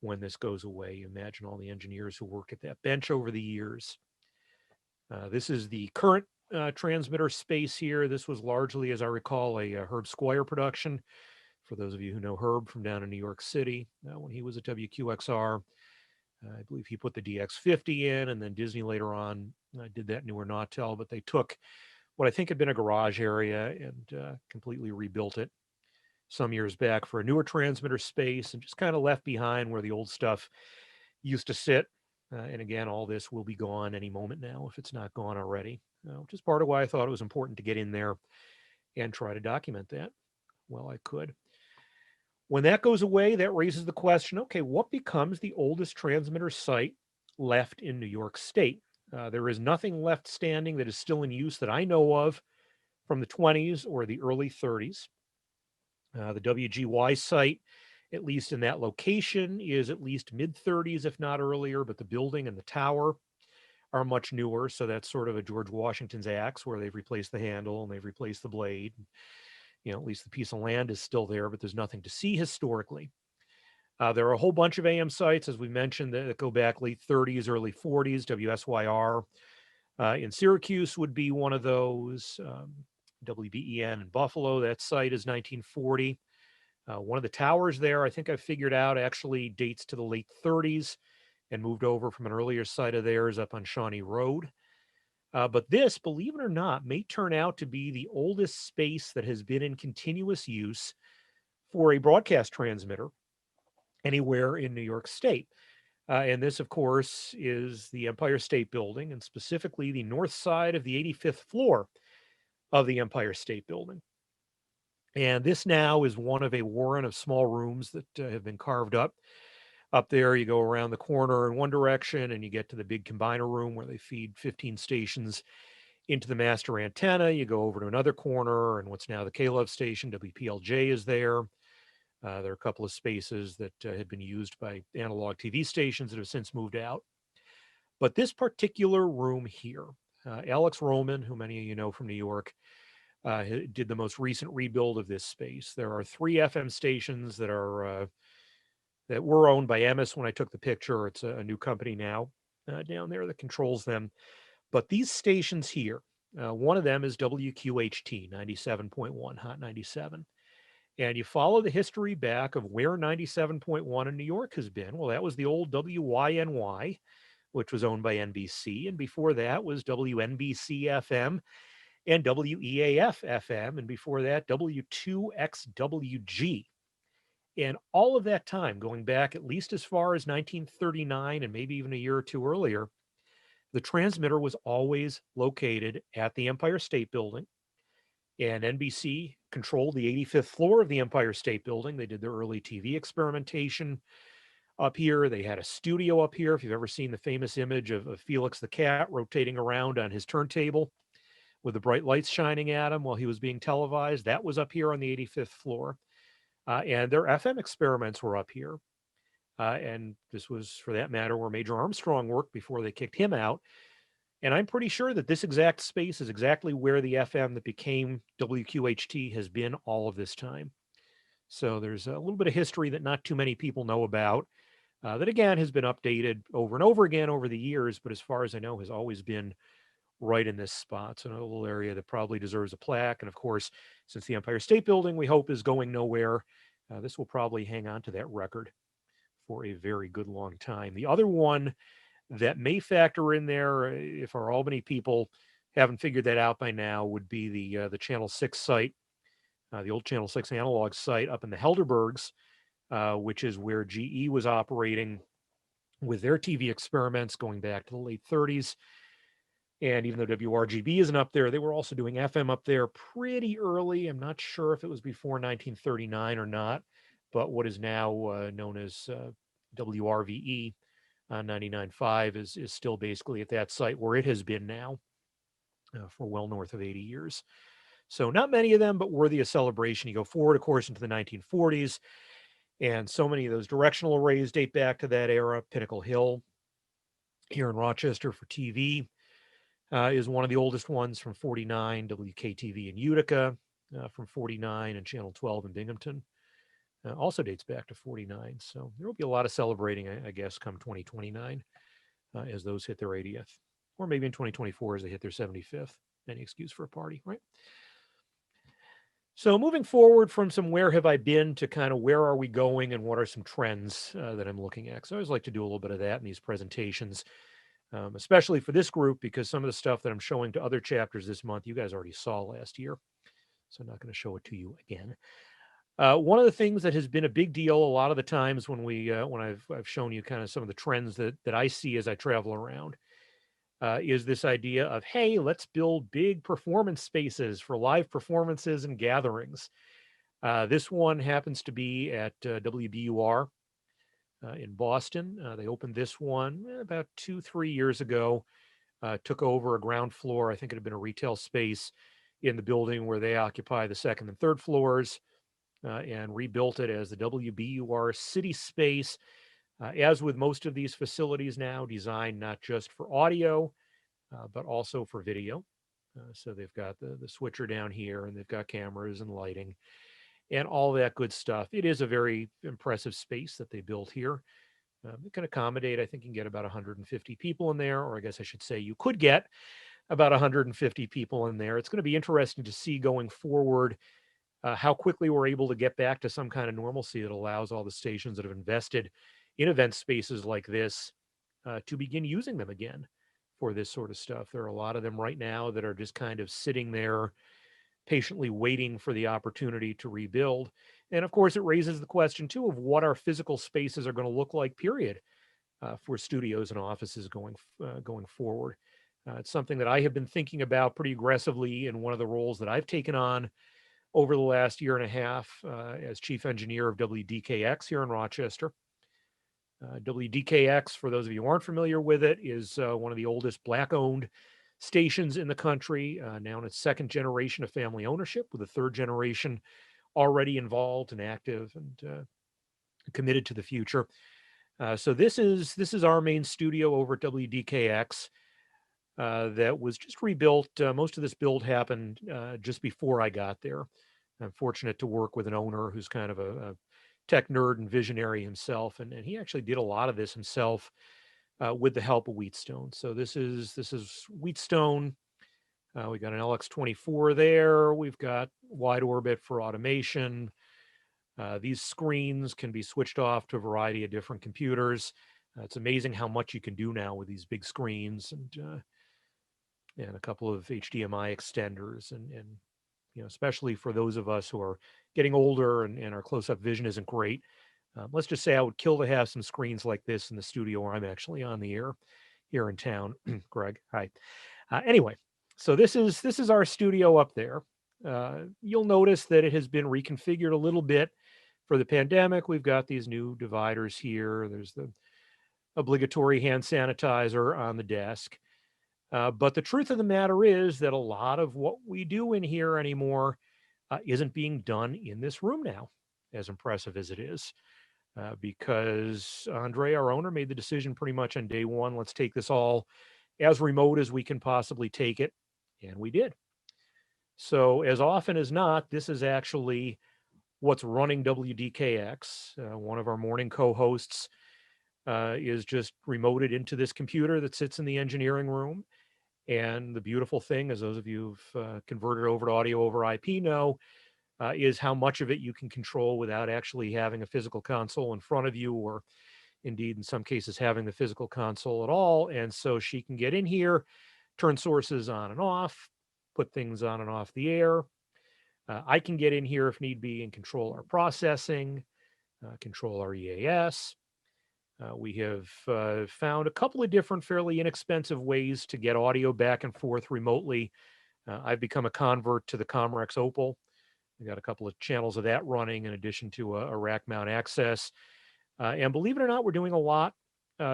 when this goes away. Imagine all the engineers who work at that bench over the years. This is the current transmitter space here. This was largely, as I recall, a Herb Squire production. For those of you who know Herb from down in New York City, when he was at WQXR, I believe he put the DX50 in, and then Disney later on did that newer Nautel, but they took what I think had been a garage area and completely rebuilt it some years back for a newer transmitter space and just kind of left behind where the old stuff used to sit. And again, all this will be gone any moment now if it's not gone already, which is part of why I thought it was important to get in there and try to document that. Well, I could. When that goes away, that raises the question, okay, what becomes the oldest transmitter site left in New York State? There is nothing left standing that is still in use that I know of from the 20s or the early 30s. The WGY site, at least in that location, is at least mid-30s, if not earlier, but the building and the tower are much newer. So that's sort of a George Washington's axe where they've replaced the handle and they've replaced the blade. You know, at least the piece of land is still there, but there's nothing to see historically. There are a whole bunch of AM sites, as we mentioned, that go back late 30s, early 40s. WSYR in Syracuse would be one of those. WBEN in Buffalo, that site is 1940. One of the towers there, I think I figured out, actually dates to the late 30s and moved over from an earlier site of theirs up on Shawnee Road. But this, believe it or not, may turn out to be the oldest space that has been in continuous use for a broadcast transmitter anywhere in New York State. And this, of course, is the Empire State Building, and specifically the north side of the 85th floor of the Empire State Building. And this now is one of a warren of small rooms that have been carved up. Up there, you go around the corner in one direction and you get to the big combiner room where they feed 15 stations into the master antenna. You go over to another corner, and what's now the K-Love station, WPLJ, is there. There are a couple of spaces that had been used by analog TV stations that have since moved out. But this particular room here, Alex Roman, who many of you know from New York, did the most recent rebuild of this space. There are 3 FM stations that are that were owned by Emis when I took the picture. It's a new company now down there that controls them. But these stations here, one of them is WQHT 97.1 Hot 97. And you follow the history back of where 97.1 in New York has been. Well, that was the old WYNY, which was owned by NBC. And before that was WNBC FM and WEAF FM. And before that, W2XWG. And all of that time, going back at least as far as 1939 and maybe even a year or two earlier, the transmitter was always located at the Empire State Building. And NBC controlled the 85th floor of the Empire State Building. They did their early TV experimentation up here. They had a studio up here. If you've ever seen the famous image of Felix the cat rotating around on his turntable with the bright lights shining at him while he was being televised, that was up here on the 85th floor. And their FM experiments were up here. And this was, for that matter, where Major Armstrong worked before they kicked him out. And I'm pretty sure that this exact space is exactly where the FM that became WQHT has been all of this time. So there's a little bit of history that not too many people know about, that again has been updated over and over again over the years, but as far as I know has always been right in this spot. So a little area that probably deserves a plaque. And of course, since the Empire State Building, we hope, is going nowhere, this will probably hang on to that record for a very good long time. The other one that may factor in there, if our Albany people haven't figured that out by now, would be the Channel 6 site, the old Channel 6 analog site up in the Helderbergs, which is where GE was operating with their TV experiments going back to the late 30s. And even though WRGB isn't up there, they were also doing FM up there pretty early. I'm not sure if it was before 1939 or not, but what is now known as WRVE 99.5 is still basically at that site where it has been now for well north of 80 years. So not many of them, but worthy of celebration. You go forward, of course, into the 1940s, and so many of those directional arrays date back to that era. Pinnacle Hill here in Rochester for TV is one of the oldest ones from 49, WKTV in Utica from 49, and Channel 12 in Binghamton. Also dates back to 49. So there will be a lot of celebrating, I guess, come 2029 as those hit their 80th. Or maybe in 2024 as they hit their 75th. Any excuse for a party, right? So moving forward from some where have I been to kind of where are we going and what are some trends that I'm looking at. So I always like to do a little bit of that in these presentations, especially for this group, because some of the stuff that I'm showing to other chapters this month, you guys already saw last year. So I'm not going to show it to you again. One of the things that has been a big deal a lot of the times when I've shown you kind of some of the trends that I see as I travel around is this idea of, hey, let's build big performance spaces for live performances and gatherings. This one happens to be at WBUR in Boston. They opened this one about 2-3 years ago, took over a ground floor. I think it had been a retail space in the building where they occupy the second and third floors. And rebuilt it as the WBUR City Space. As with most of these facilities now, designed not just for audio, but also for video. So they've got the switcher down here, and they've got cameras and lighting and all that good stuff. It is a very impressive space that they built here. It can accommodate, I think you can get about 150 people in there, or I guess I should say you could get about 150 people in there. It's going to be interesting to see going forward how quickly we're able to get back to some kind of normalcy that allows all the stations that have invested in event spaces like this to begin using them again. for this sort of stuff. There are a lot of them right now that are just kind of sitting there patiently waiting for the opportunity to rebuild. And of course, it raises the question too of what our physical spaces are going to look like, period, for studios and offices going forward. It's something that I have been thinking about pretty aggressively in one of the roles that I've taken on over the last year and a half as chief engineer of WDKX here in Rochester. WDKX, for those of you who aren't familiar with it, is one of the oldest Black-owned stations in the country, now in its second generation of family ownership, with a third generation already involved and active and committed to the future. So this is our main studio over at WDKX that was just rebuilt. Most of this build happened just before I got there. I'm fortunate to work with an owner who's kind of a tech nerd and visionary himself, and he actually did a lot of this himself with the help of Wheatstone. So this is Wheatstone. We got an LX24 there. We've got wide orbit for automation. These screens can be switched off to a variety of different computers. It's amazing how much you can do now with these big screens and a couple of HDMI extenders and you know, especially for those of us who are getting older and our close-up vision isn't great. Let's just say I would kill to have some screens like this in the studio where I'm actually on the air here in town. Greg, hi. Anyway, so this is our studio up there. You'll notice that it has been reconfigured a little bit for the pandemic. We've got these new dividers here. There's the obligatory hand sanitizer on the desk. But the truth of the matter is that a lot of what we do in here anymore isn't being done in this room now, as impressive as it is. Because Andre, our owner, made the decision pretty much on day one, let's take this all as remote as we can possibly take it. And we did. So as often as not, this is actually what's running WDKX. One of our morning co-hosts is just remoted into this computer that sits in the engineering room. And the beautiful thing, as those of you who've converted over to audio over IP know, is how much of it you can control without actually having a physical console in front of you, or indeed in some cases having the physical console at all. And so she can get in here, turn sources on and off, put things on and off the air. I can get in here if need be and control our processing, control our EAS. We have found a couple of different fairly inexpensive ways to get audio back and forth remotely. I've become a convert to the Comrex Opal. We got a couple of channels of that running in addition to a rack mount access. And believe it or not, we're doing a lot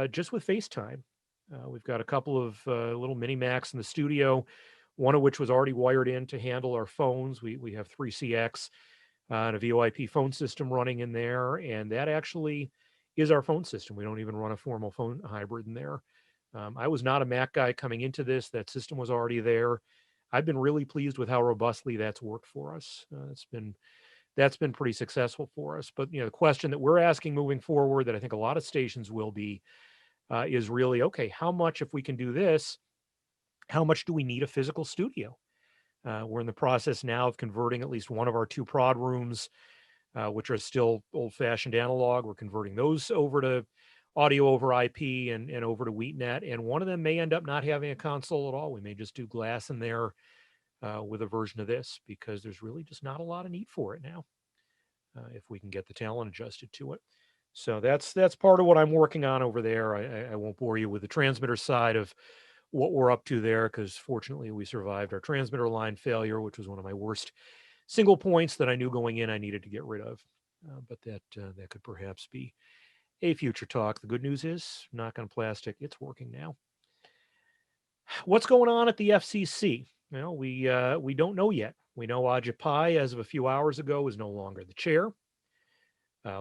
just with FaceTime. We've got a couple of little mini Macs in the studio, one of which was already wired in to handle our phones. We have 3CX and a VoIP phone system running in there, and that actually is our phone system. We don't even run a formal phone hybrid in there. I was not a Mac guy coming into this. That system was already there. I've been really pleased with how robustly that's worked for us. That's been pretty successful for us. But you know, the question that we're asking moving forward, that I think a lot of stations will be, is really, okay, how much, if we can do this, how much do we need a physical studio? We're in the process now of converting at least one of our two prod rooms, which are still old-fashioned analog. We're converting those over to audio over IP and over to WheatNet. And one of them may end up not having a console at all. We may just do glass in there with a version of this, because there's really just not a lot of need for it now if we can get the talent adjusted to it. So that's part of what I'm working on over there. I won't bore you with the transmitter side of what we're up to there, because fortunately we survived our transmitter line failure, which was one of my worst single points that I knew going in I needed to get rid of. But that could perhaps be a future talk. The good news is, knock on plastic, it's working now. What's going on at the FCC? Well, we don't know yet. We know Ajit Pai, as of a few hours ago, is no longer the chair.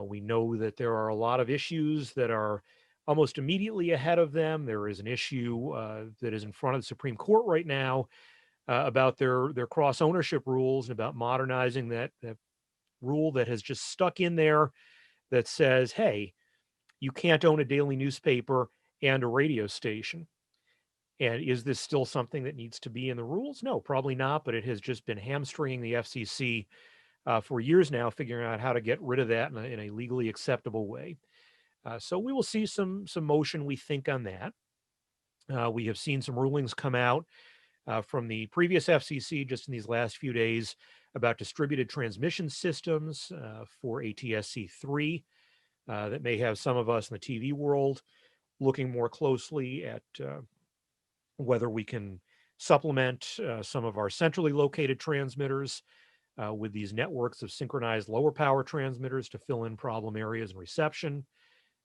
We know that there are a lot of issues that are almost immediately ahead of them. There is an issue that is in front of the Supreme Court right now about their cross ownership rules and about modernizing that rule that has just stuck in there that says, hey, you can't own a daily newspaper and a radio station. And is this still something that needs to be in the rules? No, probably not, but it has just been hamstringing the FCC for years now, figuring out how to get rid of that in a legally acceptable way. So we will see some motion, we think, on that. We have seen some rulings come out from the previous FCC just in these last few days about distributed transmission systems for ATSC3 that may have some of us in the TV world looking more closely at whether we can supplement some of our centrally located transmitters with these networks of synchronized lower power transmitters to fill in problem areas in reception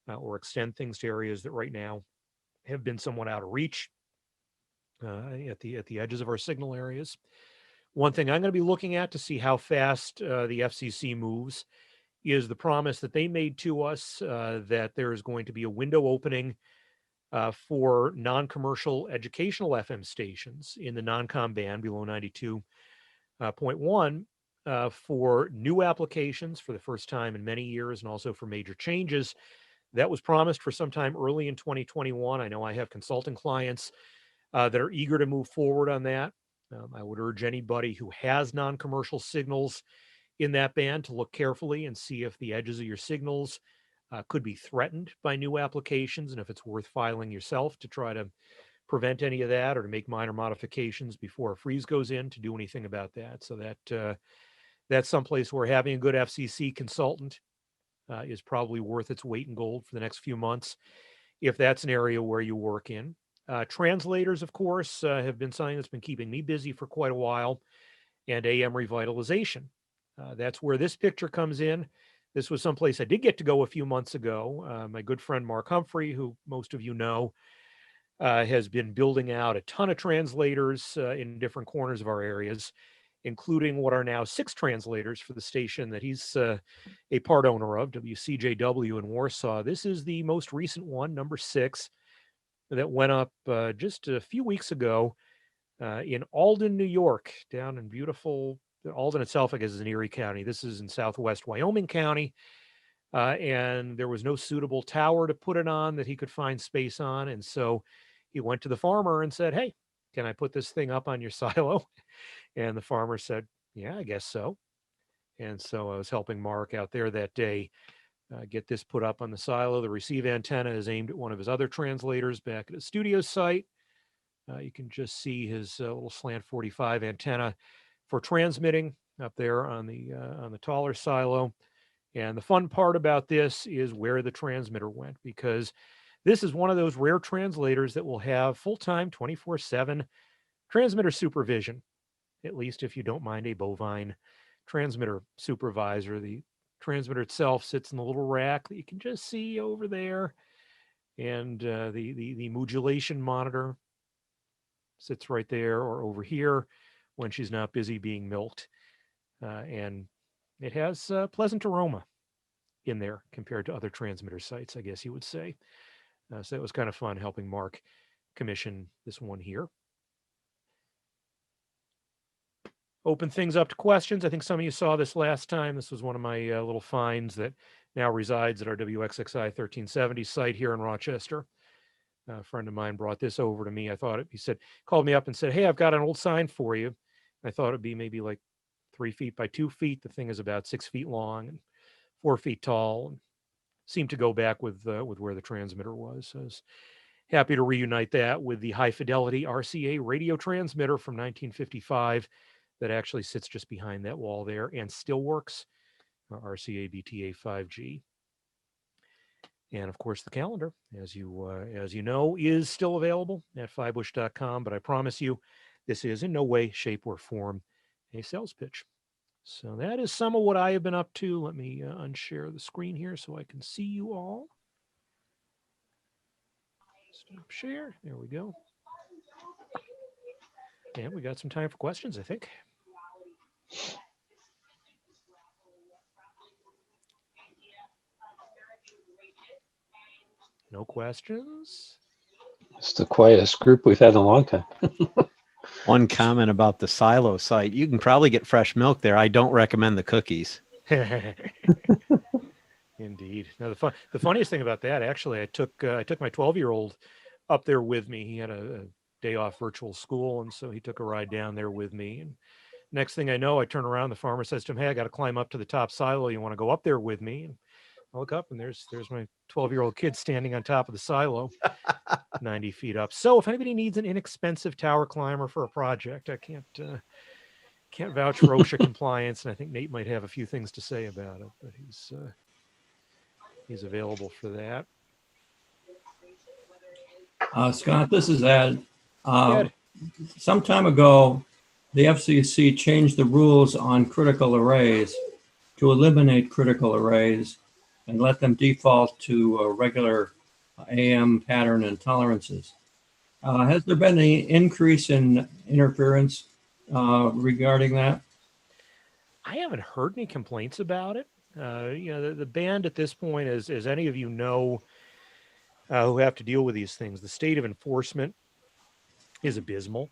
or extend things to areas that right now have been somewhat out of reach at the edges of our signal areas. One thing I'm going to be looking at to see how fast the FCC moves is the promise that they made to us that there is going to be a window opening for non-commercial educational FM stations in the non-com band below 92.1 for new applications for the first time in many years, and also for major changes. That was promised for sometime early in 2021. I know I have consulting clients that are eager to move forward on that. I would urge anybody who has non-commercial signals in that band to look carefully and see if the edges of your signals could be threatened by new applications, and if it's worth filing yourself to try to prevent any of that or to make minor modifications before a freeze goes in to do anything about that. So that's someplace where having a good FCC consultant is probably worth its weight in gold for the next few months, if that's an area where you work in. Translators, of course, have been something that's been keeping me busy for quite a while, and AM revitalization. That's where this picture comes in. This was someplace I did get to go a few months ago. My good friend Mark Humphrey, who most of you know, has been building out a ton of translators in different corners of our areas, including what are now 6 translators for the station that he's a part owner of, WCJW in Warsaw. This is the most recent one, number 6, that went up just a few weeks ago in Alden, New York, down in beautiful Alden itself, I guess, is in Erie County. This is in southwest Wyoming County. And there was no suitable tower to put it on that he could find space on. And so he went to the farmer and said, "Hey, can I put this thing up on your silo?" And the farmer said, "Yeah, I guess so." And so I was helping Mark out there that day get this put up on the silo. The receive antenna is aimed at one of his other translators back at his studio site. You can just see his little slant 45 antenna for transmitting up there on the taller silo. And the fun part about this is where the transmitter went, because this is one of those rare translators that will have full-time 24/7 transmitter supervision, at least if you don't mind a bovine transmitter supervisor. The transmitter itself sits in the little rack that you can just see over there, and the modulation monitor sits right there or over here when she's not busy being milked. And it has a pleasant aroma in there compared to other transmitter sites, I guess you would say. So it was kind of fun helping Mark commission this one here. Open things up to questions. I think some of you saw this last time. This was one of my little finds that now resides at our WXXI 1370 site here in Rochester. A friend of mine brought this over to me. Called me up and said, "Hey, I've got an old sign for you." I thought it'd be maybe like 3 feet by 2 feet. The thing is about 6 feet long and 4 feet tall, and seemed to go back with where the transmitter was. So I was happy to reunite that with the high fidelity RCA radio transmitter from 1955 that actually sits just behind that wall there and still works, RCA BTA 5G. And of course, the calendar, as you know, is still available at fivebush.com. But I promise you, this is in no way, shape, or form a sales pitch. So that is some of what I have been up to. Let me unshare the screen here so I can see you all. Stop share. There we go. And we got some time for questions, I think. No questions? It's the quietest group we've had in a long time. One comment about the silo site. You can probably get fresh milk there. I don't recommend the cookies. Indeed. Now the funniest thing about that, actually, I took my 12-year-old up there with me. He had a day off virtual school, and so he took a ride down there with me. And next thing I know, I turn around, the farmer says to him, "Hey, I got to climb up to the top silo. You want to go up there with me?" And I look up and there's my 12-year-old kid standing on top of the silo, 90 feet up. So if anybody needs an inexpensive tower climber for a project, I can't vouch for OSHA compliance, and I think Nate might have a few things to say about it, but he's available for that. Scott, this is Ed. Ed. Some time ago, the FCC changed the rules on critical arrays to eliminate critical arrays and let them default to regular AM pattern and tolerances. Has there been any increase in interference regarding that? I haven't heard any complaints about it. The band at this point, as any of you know, who have to deal with these things, the state of enforcement is abysmal.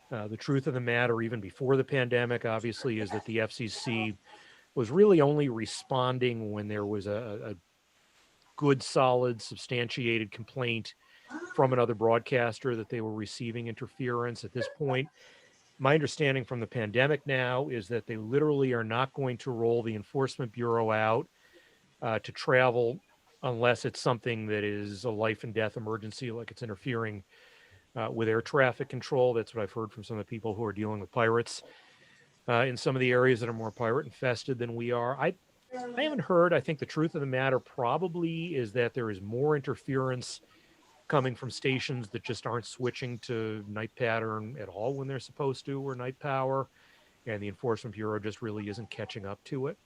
The truth of the matter, even before the pandemic, obviously, is that the FCC was really only responding when there was a good, solid, substantiated complaint from another broadcaster that they were receiving interference. At this point, my understanding from the pandemic now is that they literally are not going to roll the Enforcement Bureau out to travel unless it's something that is a life and death emergency, like it's interfering with air traffic control. That's what I've heard from some of the people who are dealing with pirates in some of the areas that are more pirate infested than we are. I haven't heard. I think the truth of the matter probably is that there is more interference coming from stations that just aren't switching to night pattern at all when they're supposed to, or night power, and the Enforcement Bureau just really isn't catching up to it.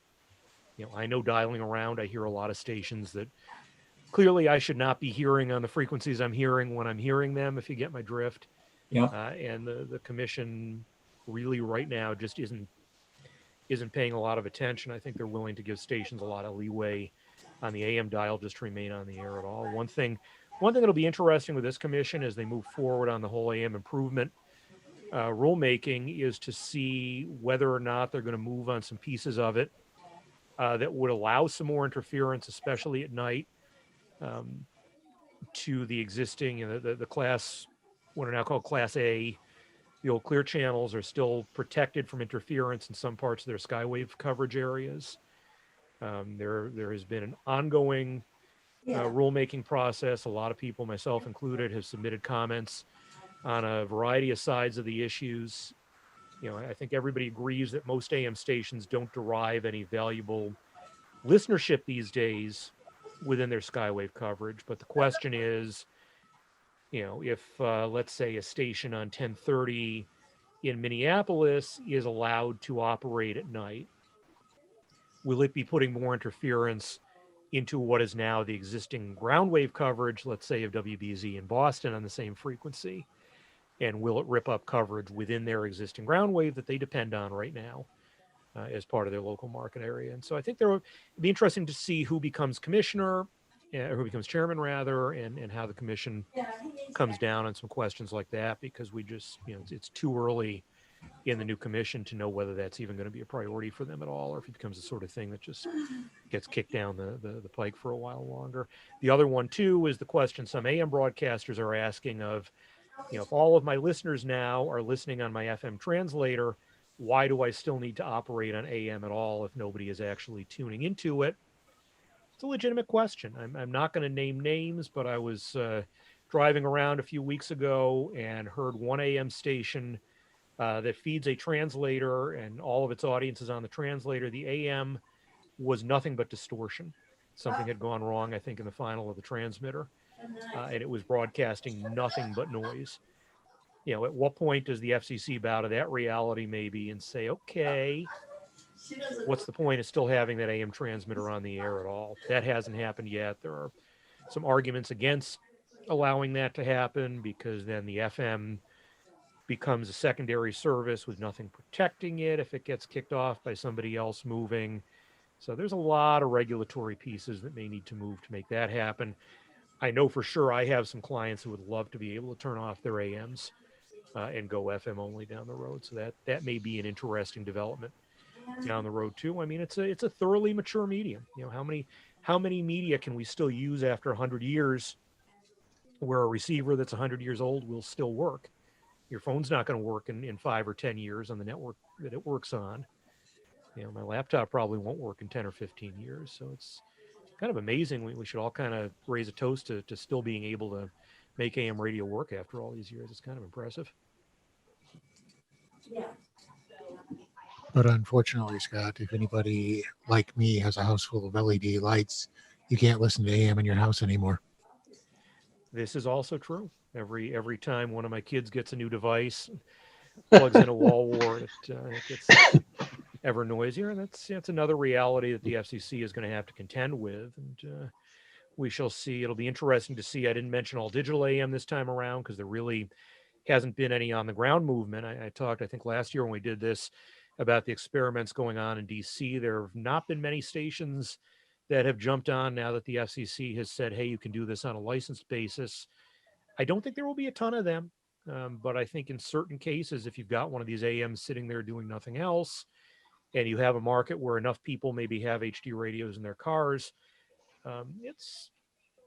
I know dialing around, I hear a lot of stations that clearly I should not be hearing on the frequencies I'm hearing when I'm hearing them, if you get my drift. Yeah. And the commission really right now just isn't paying a lot of attention. I think they're willing to give stations a lot of leeway on the AM dial just to remain on the air at all. One thing that'll be interesting with this commission as they move forward on the whole AM improvement rulemaking is to see whether or not they're going to move on some pieces of it that would allow some more interference, especially at night, to the existing, the class, what are now called Class A. The old clear channels are still protected from interference in some parts of their skywave coverage areas. There has been an ongoing rulemaking process. A lot of people, myself included, have submitted comments on a variety of sides of the issues. I think everybody agrees that most AM stations don't derive any valuable listenership these days within their skywave coverage. But the question is, if let's say a station on 1030 in Minneapolis is allowed to operate at night, will it be putting more interference into what is now the existing ground wave coverage, let's say of WBZ in Boston on the same frequency? And will it rip up coverage within their existing ground wave that they depend on right now as part of their local market area? And so I think it'd be interesting to see who becomes commissioner, or who becomes chairman rather, and how the commission comes down on some questions like that, because we just, it's too early in the new commission to know whether that's even going to be a priority for them at all, or if it becomes the sort of thing that just gets kicked down the pike for a while longer. The other one too is the question some AM broadcasters are asking of, if all of my listeners now are listening on my FM translator, why do I still need to operate on AM at all if nobody is actually tuning into it? It's a legitimate question. I'm not going to name names, but I was driving around a few weeks ago and heard one AM station that feeds a translator, and all of its audience is on the translator. The AM was nothing but distortion. Something had gone wrong, I think, in the final of the transmitter, and it was broadcasting nothing but noise. At what point does the FCC bow to that reality maybe and say, okay, what's the point of still having that AM transmitter on the air at all? That hasn't happened yet. There are some arguments against allowing that to happen, because then the FM becomes a secondary service with nothing protecting it if it gets kicked off by somebody else moving. So there's a lot of regulatory pieces that may need to move to make that happen. I know for sure I have some clients who would love to be able to turn off their AMs and go FM only down the road. So that may be an interesting development down the road too. I mean, it's a thoroughly mature medium. How many media can we still use after 100 years where a receiver that's 100 years old will still work? Your phone's not going to work in 5 or 10 years on the network that it works on. My laptop probably won't work in 10 or 15 years. So kind of amazing. We should all kind of raise a toast to still being able to make AM radio work after all these years. It's kind of impressive. But unfortunately, Scott, if anybody like me has a house full of LED lights, you can't listen to AM in your house anymore. This is also true. Every time one of my kids gets a new device, plugs in a wall wart, it gets ever noisier. And that's another reality that the FCC is going to have to contend with. And we shall see. It'll be interesting to see. I didn't mention all digital AM this time around because there really hasn't been any on the ground movement. I talked, I think last year when we did this, about the experiments going on in DC. There have not been many stations that have jumped on now that the FCC has said, hey, you can do this on a licensed basis. I don't think there will be a ton of them, but I think in certain cases, if you've got one of these AMs sitting there doing nothing else, and you have a market where enough people maybe have HD radios in their cars,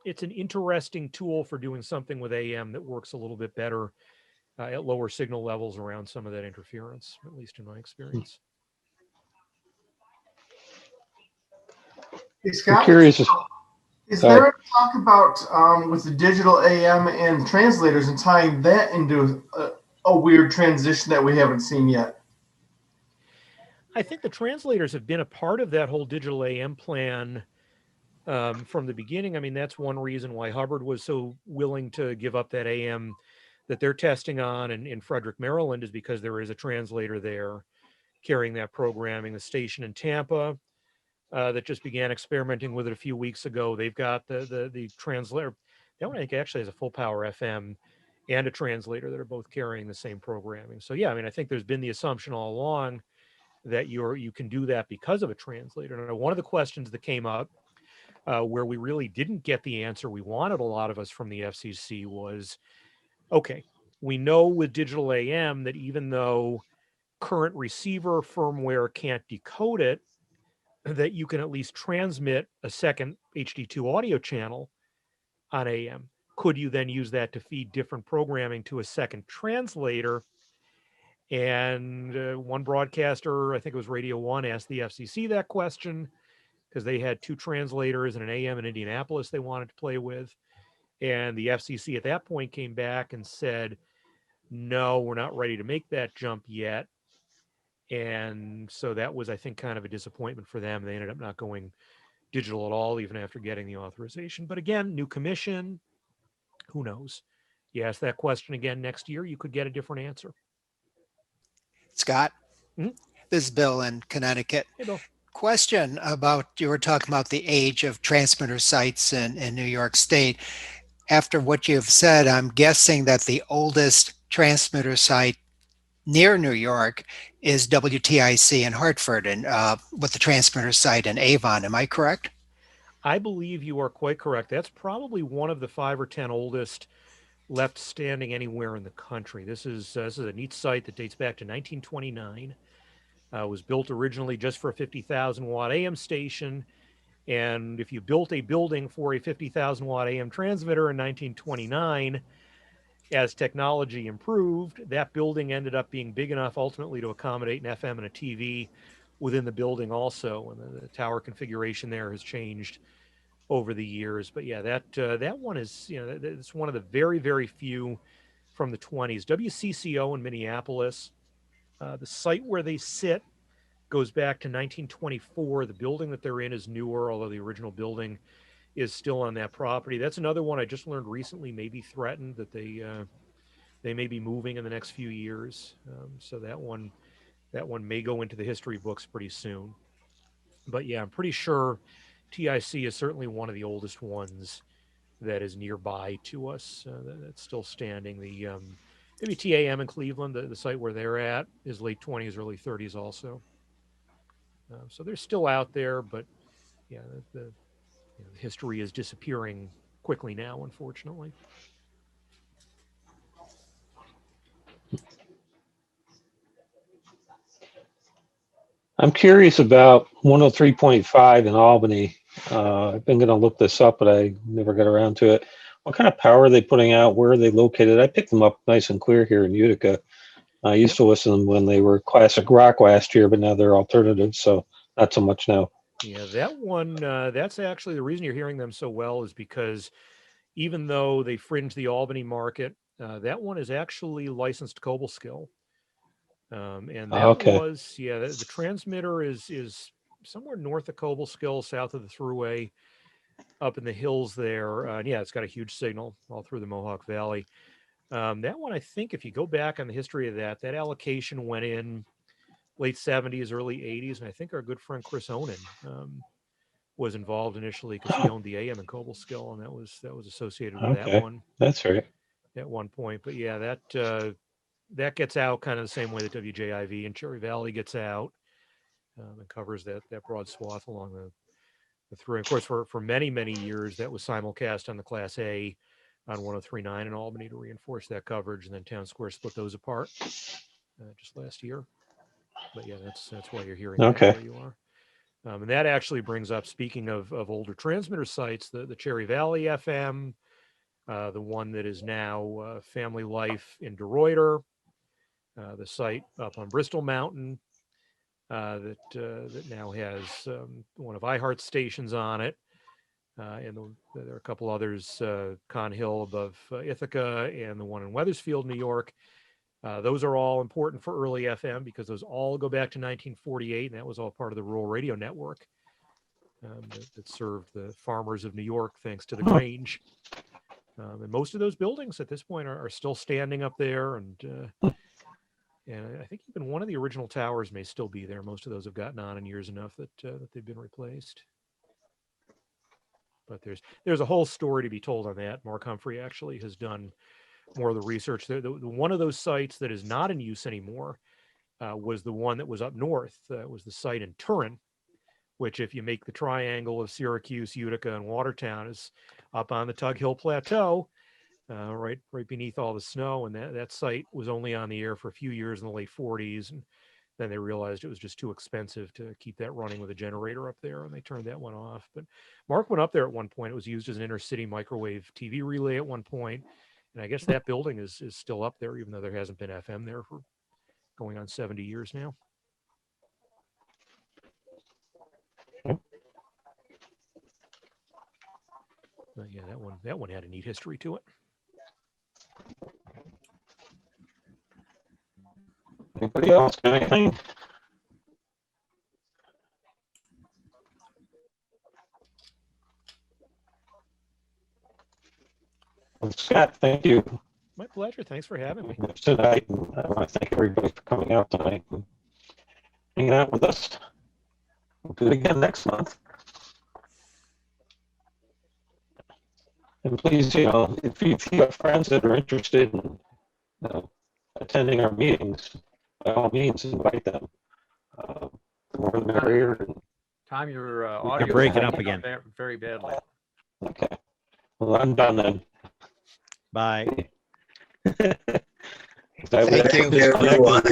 it's an interesting tool for doing something with AM that works a little bit better at lower signal levels around some of that interference, at least in my experience. Hey, Scott, I'm curious. is there any talk about with the digital AM and translators and tying that into a weird transition that we haven't seen yet? I think the translators have been a part of that whole digital AM plan from the beginning. I mean, that's one reason why Hubbard was so willing to give up that AM that they're testing on in Frederick, Maryland, is because there is a translator there carrying that programming. The station in Tampa that just began experimenting with it a few weeks ago, they've got the translator. That one I think actually has a full power FM and a translator that are both carrying the same programming. So yeah, I mean, I think there's been the assumption all along that you can do that because of a translator. Now, one of the questions that came up where we really didn't get the answer we wanted, a lot of us from the FCC, was, okay, we know with digital AM that even though current receiver firmware can't decode it, that you can at least transmit a second HD2 audio channel on AM. Could you then use that to feed different programming to a second translator? And one broadcaster, I think it was Radio 1, asked the FCC that question because they had two translators and an AM in Indianapolis they wanted to play with. And the FCC at that point came back and said, no, we're not ready to make that jump yet. And so that was, I think, kind of a disappointment for them. They ended up not going digital at all, even after getting the authorization. But again, new commission, who knows? You ask that question again next year, you could get a different answer. Scott, Mhm. This is Bill in Connecticut. Hey, Bill. Question about, you were talking about the age of transmitter sites in New York State. After what you've said, I'm guessing that the oldest transmitter site near New York is WTIC in Hartford, and with the transmitter site in Avon. Am I correct? I believe you are quite correct. That's probably one of the 5 or 10 oldest left standing anywhere in the country. This is a neat site that dates back to 1929. Was built originally just for a 50,000 watt AM station. And if you built a building for a 50,000 watt AM transmitter in 1929, as technology improved, that building ended up being big enough ultimately to accommodate an FM and a TV within the building also. And the tower configuration there has changed over the years. But yeah, that one is, it's one of the very, very few from the 20s. WCCO in Minneapolis, the site where they sit goes back to 1924. The building that they're in is newer, although the original building is still on that property. That's another one I just learned recently may be threatened, that they may be moving in the next few years. So that one may go into the history books pretty soon. But yeah, I'm pretty sure TIC is certainly one of the oldest ones that is nearby to us that's still standing. The WTAM in Cleveland, the site where they're at, is late 20s, early 30s also. So they're still out there, but yeah, the history is disappearing quickly now, unfortunately. I'm curious about 103.5 in Albany. I've been going to look this up, but I never got around to it. What kind of power are they putting out? Where are they located? I picked them up nice and clear here in Utica. I used to listen to them when they were classic rock last year, but now they're alternative, so not so much now. Yeah, that one, that's actually the reason you're hearing them so well is because even though they fringe the Albany market, that one is actually licensed Cobleskill. And that Okay. was, yeah, the transmitter is somewhere north of Cobleskill, south of the Thruway, up in the hills there. And yeah, it's got a huge signal all through the Mohawk Valley. That one, I think, if you go back on the history of that allocation went in late 70s, early 80s, and I think our good friend Chris Onan was involved initially because he owned the AM in Cobleskill, and that was associated with that Okay. one That's right. at one point. But yeah, that gets out kind of the same way that WJIV in Cherry Valley gets out, and covers that broad swath along the through. And of course, for many years, that was simulcast on the Class A on 103.9 in Albany to reinforce that coverage, and then Town Square split those apart just last year. But yeah, that's why you're hearing that Okay. where you are. And that actually brings up, speaking of older transmitter sites, the Cherry Valley FM, the one that is now Family Life in DeRuyter, the site up on Bristol Mountain that now has one of iHeart's stations on it. And there are a couple others, Con Hill above Ithaca, and the one in Wethersfield, New York. Those are all important for early FM because those all go back to 1948, and that was all part of the rural radio network that served the farmers of New York thanks to the Grange. And most of those buildings at this point are still standing up there, and I think even one of the original towers may still be there. Most of those have gotten on in years enough that they've been replaced. But there's a whole story to be told on that. Mark Humphrey actually has done more of the research. One of those sites that is not in use anymore was the one that was up north. Was the site in Turin, which, if you make the triangle of Syracuse, Utica, and Watertown, is up on the Tug Hill Plateau, right beneath all the snow. And that site was only on the air for a few years in the late 40s, and then they realized it was just too expensive to keep that running with a generator up there, and they turned that one off. But Mark went up there at one point. It was used as an intercity microwave TV relay at one point. And I guess that building is still up there, even though there hasn't been FM there for going on 70 years now. But yeah, that one had a neat history to it. Anybody else got anything? Well, Scott, thank you. My pleasure. Thanks for having me tonight. And I want to thank everybody for coming out tonight and hanging out with us. We'll do it again next month. And please, if you have friends that are interested in attending our meetings, by all means, invite them. The more the merrier. Tom, your audio You're breaking up again. Very badly. Okay. Well, I'm done then. Bye. Thank you, everyone.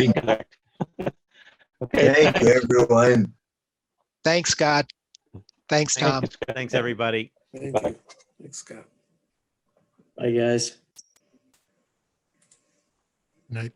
Okay. Thank you, everyone. Thanks, Scott. Thanks, Tom. Thanks, everybody. Thank Bye. you. Thanks, Scott. Bye, guys. Night.